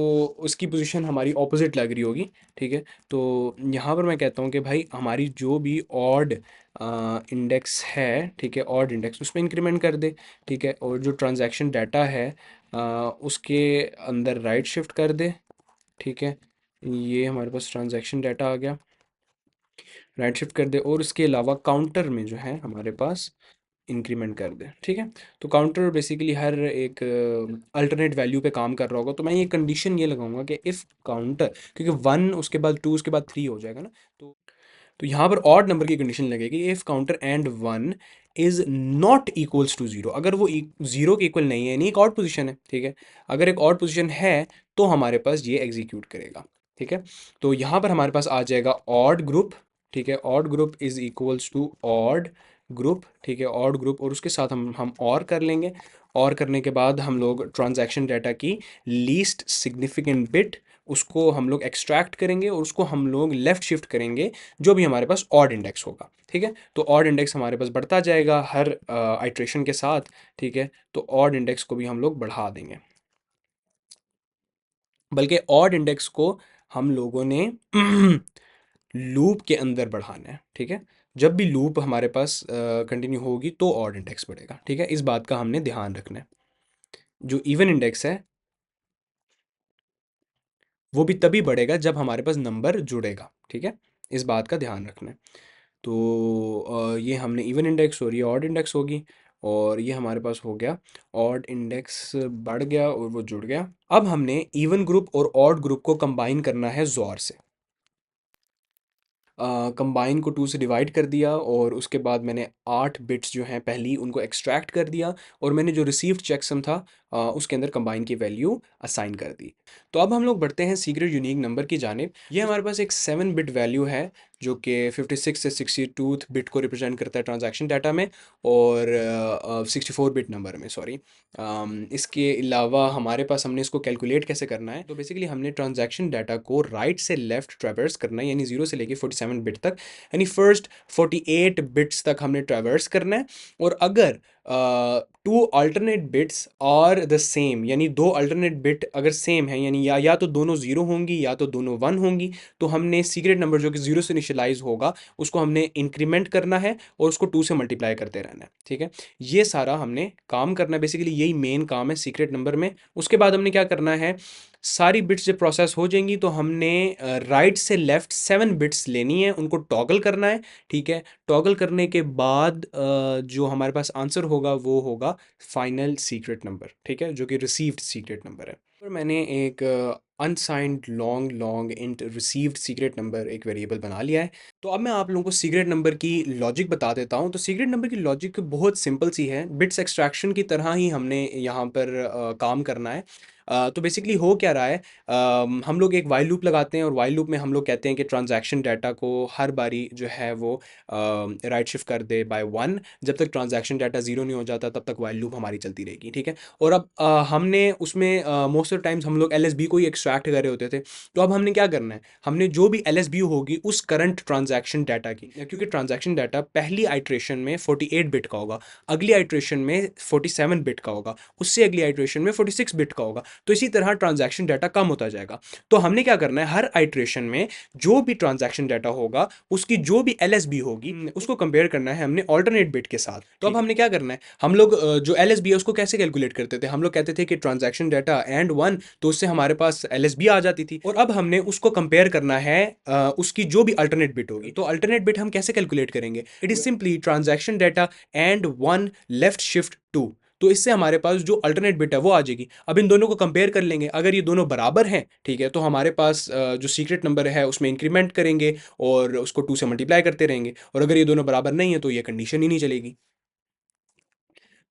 उसकी पोजीशन हमारी ऑपोजिट लग रही होगी, ठीक है। तो यहाँ पर मैं कहता हूँ कि भाई हमारी जो भी ऑड इंडेक्स है, ठीक है, ऑड इंडेक्स उसमें इंक्रीमेंट कर दे, ठीक है, और जो ट्रांजैक्शन डाटा है उसके अंदर राइट शिफ्ट कर दे, ठीक है। ये हमारे पास ट्रांजैक्शन डाटा आ गया, राइट शिफ्ट कर दे, और इसके अलावा काउंटर में जो है हमारे पास इंक्रीमेंट कर दे, ठीक है। तो काउंटर बेसिकली हर एक अल्टरनेट वैल्यू पे काम कर रहा होगा, तो मैं ये कंडीशन ये लगाऊंगा कि इफ़ काउंटर, क्योंकि 1 उसके बाद 2 उसके बाद 3 हो जाएगा ना, तो यहाँ पर ऑड नंबर की कंडीशन लगेगी if counter and 1 is not equals to zero. अगर वो ज़ीरो के इक्वल नहीं है, यानी एक ऑड पोजीशन है, ठीक है, अगर एक ऑड पोजीशन है तो हमारे पास ये एग्जीक्यूट करेगा, ठीक है। तो यहाँ पर हमारे पास आ जाएगा ऑड ग्रुप, ठीक है, odd group is equals to odd group, ठीक है, ऑड ग्रुप, और उसके साथ हम और कर लेंगे। और करने के बाद हम लोग ट्रांजैक्शन डाटा की लीस्ट सिग्निफिकेंट बिट, उसको हम लोग एक्सट्रैक्ट करेंगे और उसको हम लोग लेफ़्ट शिफ्ट करेंगे जो भी हमारे पास ऑड इंडेक्स होगा, ठीक है। तो ऑड इंडेक्स हमारे पास बढ़ता जाएगा हर आइट्रेशन के साथ, ठीक है। तो ऑड इंडेक्स को भी हम लोग बढ़ा देंगे, बल्कि ऑड इंडेक्स को हम लोगों ने लूप के अंदर बढ़ाना है, ठीक है। जब भी लूप हमारे पास कंटिन्यू होगी तो ऑड इंडेक्स बढ़ेगा, ठीक है। इस बात का हमने ध्यान रखना है। जो इवन इंडेक्स है वो भी तभी बढ़ेगा जब हमारे पास नंबर जुड़ेगा, ठीक है। इस बात का ध्यान रखना है। तो ये हमने इवन इंडेक्स और ये ऑड इंडेक्स होगी, और ये हमारे पास हो गया ऑड इंडेक्स बढ़ गया और वो जुड़ गया। अब हमने इवन ग्रुप और ऑड ग्रुप को कंबाइन करना है जोर से। कंबाइन को 2 से डिवाइड कर दिया, और उसके बाद मैंने 8 बिट्स जो हैं पहली उनको एक्सट्रैक्ट कर दिया, और मैंने जो रिसीव्ड चेकसम था उसके अंदर कंबाइन की वैल्यू असाइन कर दी। तो अब हम लोग बढ़ते हैं सीक्रेट यूनिक नंबर की जानिब। ये हमारे पास एक 7 बिट वैल्यू है जो कि 56 से 62 बिट को रिप्रेजेंट करता है ट्रांजैक्शन डाटा में, और 64 बिट नंबर में, सॉरी। इसके अलावा हमारे पास, हमने इसको कैलकुलेट कैसे करना है, तो बेसिकली हमने ट्रांजैक्शन डाटा को राइट से लेफ्ट ट्रैवर्स करना है, यानी 0 से लेके 47 बिट तक, यानी फर्स्ट 48 बिट्स तक हमने ट्रैवर्स करना है। और अगर two alternate bits are the same, यानी दो अल्टरनेट बिट अगर सेम है, यानी या तो दोनों ज़ीरो होंगी या तो दोनों वन होंगी, तो हमने सीक्रेट नंबर जो कि ज़ीरो से इनिशियलाइज होगा उसको हमने इंक्रीमेंट करना है और उसको 2 से मल्टीप्लाई करते रहना है, ठीक है। ये सारा हमने काम करना है, बेसिकली यही मेन काम है सीक्रेट नंबर में। उसके बाद हमने क्या करना है, सारी बिट्स जब प्रोसेस हो जाएंगी तो हमने राइट से लेफ्ट 7 बिट्स लेनी है, उनको टॉगल करना है, ठीक है। टॉगल करने के बाद जो हमारे पास आंसर होगा वो होगा फाइनल सीक्रेट नंबर, ठीक है, जो कि रिसीव्ड सीक्रेट नंबर है। और मैंने एक unsigned long long int received secret number एक वेरिएबल बना लिया है। तो अब मैं आप लोगों को सीक्रेट नंबर की लॉजिक बता देता हूँ। तो सीक्रेट नंबर की लॉजिक बहुत सिंपल सी है, बिट्स एक्सट्रैक्शन की तरह ही हमने यहाँ पर काम करना है। तो बेसिकली हो क्या रहा है, हम लोग एक वाइल लूप लगाते हैं, और वाइल लूप में हम लोग कहते हैं कि ट्रांजैक्शन डाटा को हर बारी जो है वो राइट शिफ्ट कर दे बाय 1, जब तक ट्रांजैक्शन डाटा ज़ीरो नहीं हो जाता तब तक वाइल लूप हमारी चलती रहेगी, ठीक है। और अब हमने उसमें मोस्ट ऑफ टाइम्स हम लोग एल को ही एक्सट्रैक्ट कर रहे होते थे। तो अब हमने क्या करना है, हमने जो भी एल होगी उस करंट ट्रांजैक्शन डाटा की, क्योंकि ट्रांजैक्शन डाटा पहली आइट्रेशन में 48 बिट का होगा, अगली आइट्रेशन में 47 बिट का होगा, उससे अगली आइट्रेशन में 46 बिट का होगा, तो इसी तरह ट्रांजैक्शन डाटा कम होता जाएगा। तो हमने क्या करना है, हर आइट्रेशन में जो भी ट्रांजैक्शन डाटा होगा उसकी जो भी एल होगी उसको कंपेयर करना है हमने ऑल्टरनेट बिट के साथ। तो अब हमने क्या करना है, हम लोग जो एल है उसको कैसे कैलकुलेट करते थे, हम लोग कहते थे कि ट्रांजैक्शन डाटा एंड 1, तो उससे हमारे पास एल आ जाती थी, और अब हमने उसको कंपेयर करना है उसकी जो भी अल्टरनेट बिट होगी। तो अल्टरनेट बिट हम कैसे कैलकुलेट करेंगे, it is simply transaction data and 1 left shift 2। तो इससे हमारे पास जो अल्टरनेट बिट है वो आ जाएगी। अब इन दोनों को कंपेयर कर लेंगे, अगर ये दोनों बराबर हैं, ठीक है, तो हमारे पास जो सीक्रेट नंबर है उसमें इंक्रीमेंट करेंगे और उसको 2 से मल्टीप्लाई करते रहेंगे, और अगर ये दोनों बराबर नहीं है तो ये कंडीशन ही नहीं चलेगी।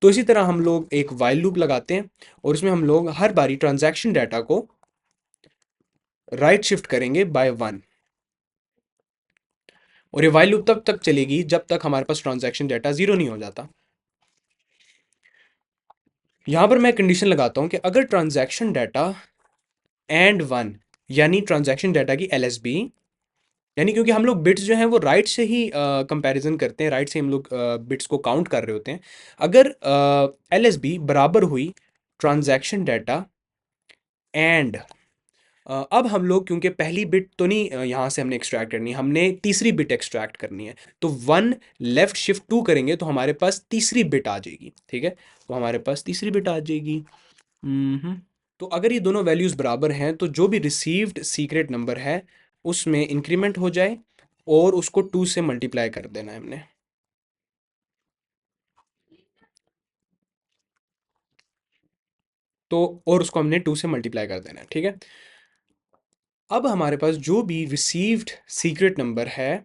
तो इसी तरह हम लोग एक वाइल लूप लगाते हैं, और उसमें हम लोग हर बारी ट्रांजैक्शन डाटा को राइट शिफ्ट करेंगे बाय 1, और ये वाइल लूप तब तक चलेगी जब तक हमारे पास ट्रांजैक्शन डाटा ज़ीरो नहीं हो जाता। यहां पर मैं कंडीशन लगाता हूं कि अगर ट्रांजैक्शन डाटा एंड 1, यानी ट्रांजैक्शन डाटा की एल, यानी क्योंकि हम लोग बिट्स जो हैं वो राइट से ही कंपैरिजन करते हैं, राइट से हम लोग बिट्स को काउंट कर रहे होते हैं। अगर एल बराबर हुई ट्रांजैक्शन डाटा एंड, अब हम लोग, क्योंकि पहली बिट तो नहीं यहाँ से हमने एक्सट्रैक्ट करनी है, हमने तीसरी बिट एक्सट्रैक्ट करनी है, तो 1 लेफ्ट शिफ्ट 2 करेंगे तो हमारे पास तीसरी बिट आ जाएगी, ठीक है। तो हमारे पास तीसरी बिट आ जाएगी। हम्म तो अगर ये दोनों वैल्यूज़ बराबर हैं तो जो भी रिसीव्ड सीक्रेट नंबर है उसमें इंक्रीमेंट हो जाए, और उसको 2 से मल्टीप्लाई कर देना है हमने। तो और उसको हमने 2 से मल्टीप्लाई कर देना है, ठीक है। अब हमारे पास जो भी रिसीव्ड सीक्रेट नंबर है,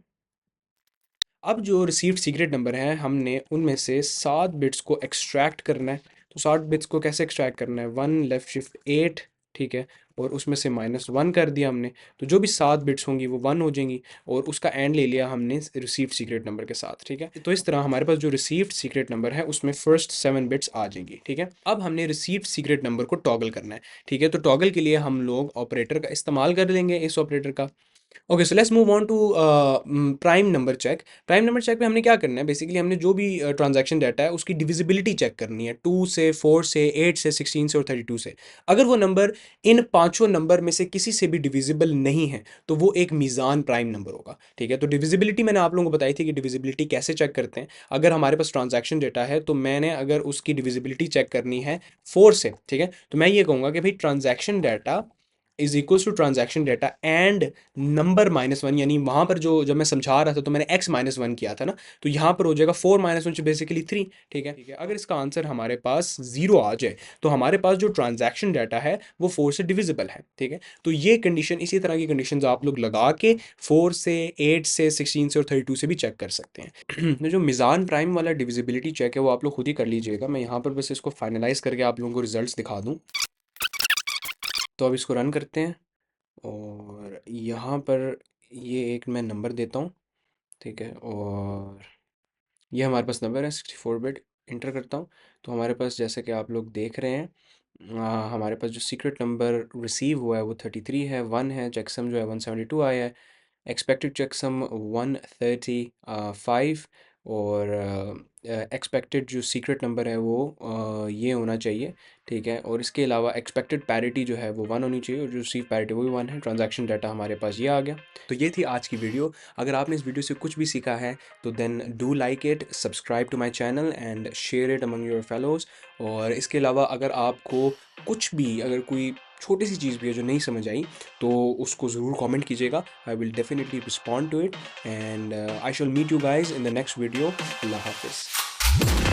अब जो रिसीव्ड सीक्रेट नंबर है हमने उनमें से 7 बिट्स को एक्सट्रैक्ट करना है। तो 7 बिट्स को कैसे एक्सट्रैक्ट करना है, 1 लेफ्ट शिफ्ट 8, ठीक है, और उसमें से -1 कर दिया हमने, तो जो भी 7 बिट्स होंगी वो 1 हो जाएंगी और उसका एंड ले लिया हमने रिसीव्ड सीक्रेट नंबर के साथ, ठीक है। तो इस तरह हमारे पास जो रिसीव्ड सीक्रेट नंबर है उसमें फर्स्ट 7 बिट्स आ जाएंगी, ठीक है। अब हमने रिसीव्ड सीक्रेट नंबर को टॉगल करना है, ठीक है। तो टॉगल के लिए हम लोग ऑपरेटर का इस्तेमाल कर लेंगे, इस ऑपरेटर का। Okay, so let's move on to prime number check. Prime number check में हमने क्या करना है, बेसिकली हमने जो भी ट्रांजैक्शन डाटा है उसकी डिविजिबिलिटी चेक करनी है, 2 से, 4 से, 8 से, 16 से और 32 से। अगर वो नंबर इन पांचों नंबर में से किसी से भी डिविजिबल नहीं है तो वो एक मीज़ान प्राइम नंबर होगा, ठीक है। तो डिविजिबिलिटी मैंने आप लोगों को बताई थी कि डिविजिबिलिटी कैसे चेक करते हैं। अगर हमारे पास ट्रांजैक्शन डाटा है तो मैंने अगर उसकी डिविजिबिलिटी चेक करनी है 4 से, ठीक है, तो मैं ये कहूँगा कि भाई transaction data is equals to transaction data and number -1, यानी वहाँ पर जो जब मैं समझा रहा था तो मैंने x -1 किया था ना, तो यहाँ पर हो जाएगा 4 -1 बेसिकली 3, ठीक है, ठीक है। अगर इसका आंसर हमारे पास 0 आ जाए तो हमारे पास जो ट्रांजैक्शन डाटा है वो 4 से डिविजिबल है, ठीक है। तो ये कंडीशन, इसी तरह की कंडीशन आप लोग लगा के 4 से, 8 से, 16 से और 32 से भी चेक कर सकते हैं। तो जो मिज़ान प्राइम वाला डिविजिबिलिटी चेक है वो आप लोग खुद ही कर लीजिएगा, मैं यहाँ पर बस इसको फाइनलाइज करके आप लोगों को रिजल्ट्स दिखा दूँ। तो अब इसको रन करते हैं और यहाँ पर ये एक मैं नंबर देता हूँ, ठीक है, और ये हमारे पास नंबर है 64 बिट, इंटर करता हूँ। तो हमारे पास जैसे कि आप लोग देख रहे हैं हमारे पास जो सीक्रेट नंबर रिसीव हुआ है वो 33 है, 1 है, चेकसम जो है 172 आया है, एक्सपेक्टेड चेकसम 135 और एक्सपेक्टेड जो सीक्रेट नंबर है वो ये होना चाहिए, ठीक है। और इसके अलावा एक्सपेक्टेड पैरिटी जो है वो 1 होनी चाहिए और जो रिसीव पैरिटी वो भी 1 है। ट्रांजैक्शन डाटा हमारे पास ये आ गया। तो ये थी आज की वीडियो। अगर आपने इस वीडियो से कुछ भी सीखा है तो then do like it, subscribe to my channel and share it among your fellows. और इसके अलावा अगर आपको कुछ भी, अगर कोई छोटी सी चीज़ भी है जो नहीं समझ आई तो उसको ज़रूर कमेंट कीजिएगा। I will definitely respond to it and I shall meet you guys in the next video. अल्लाह हाफिज़।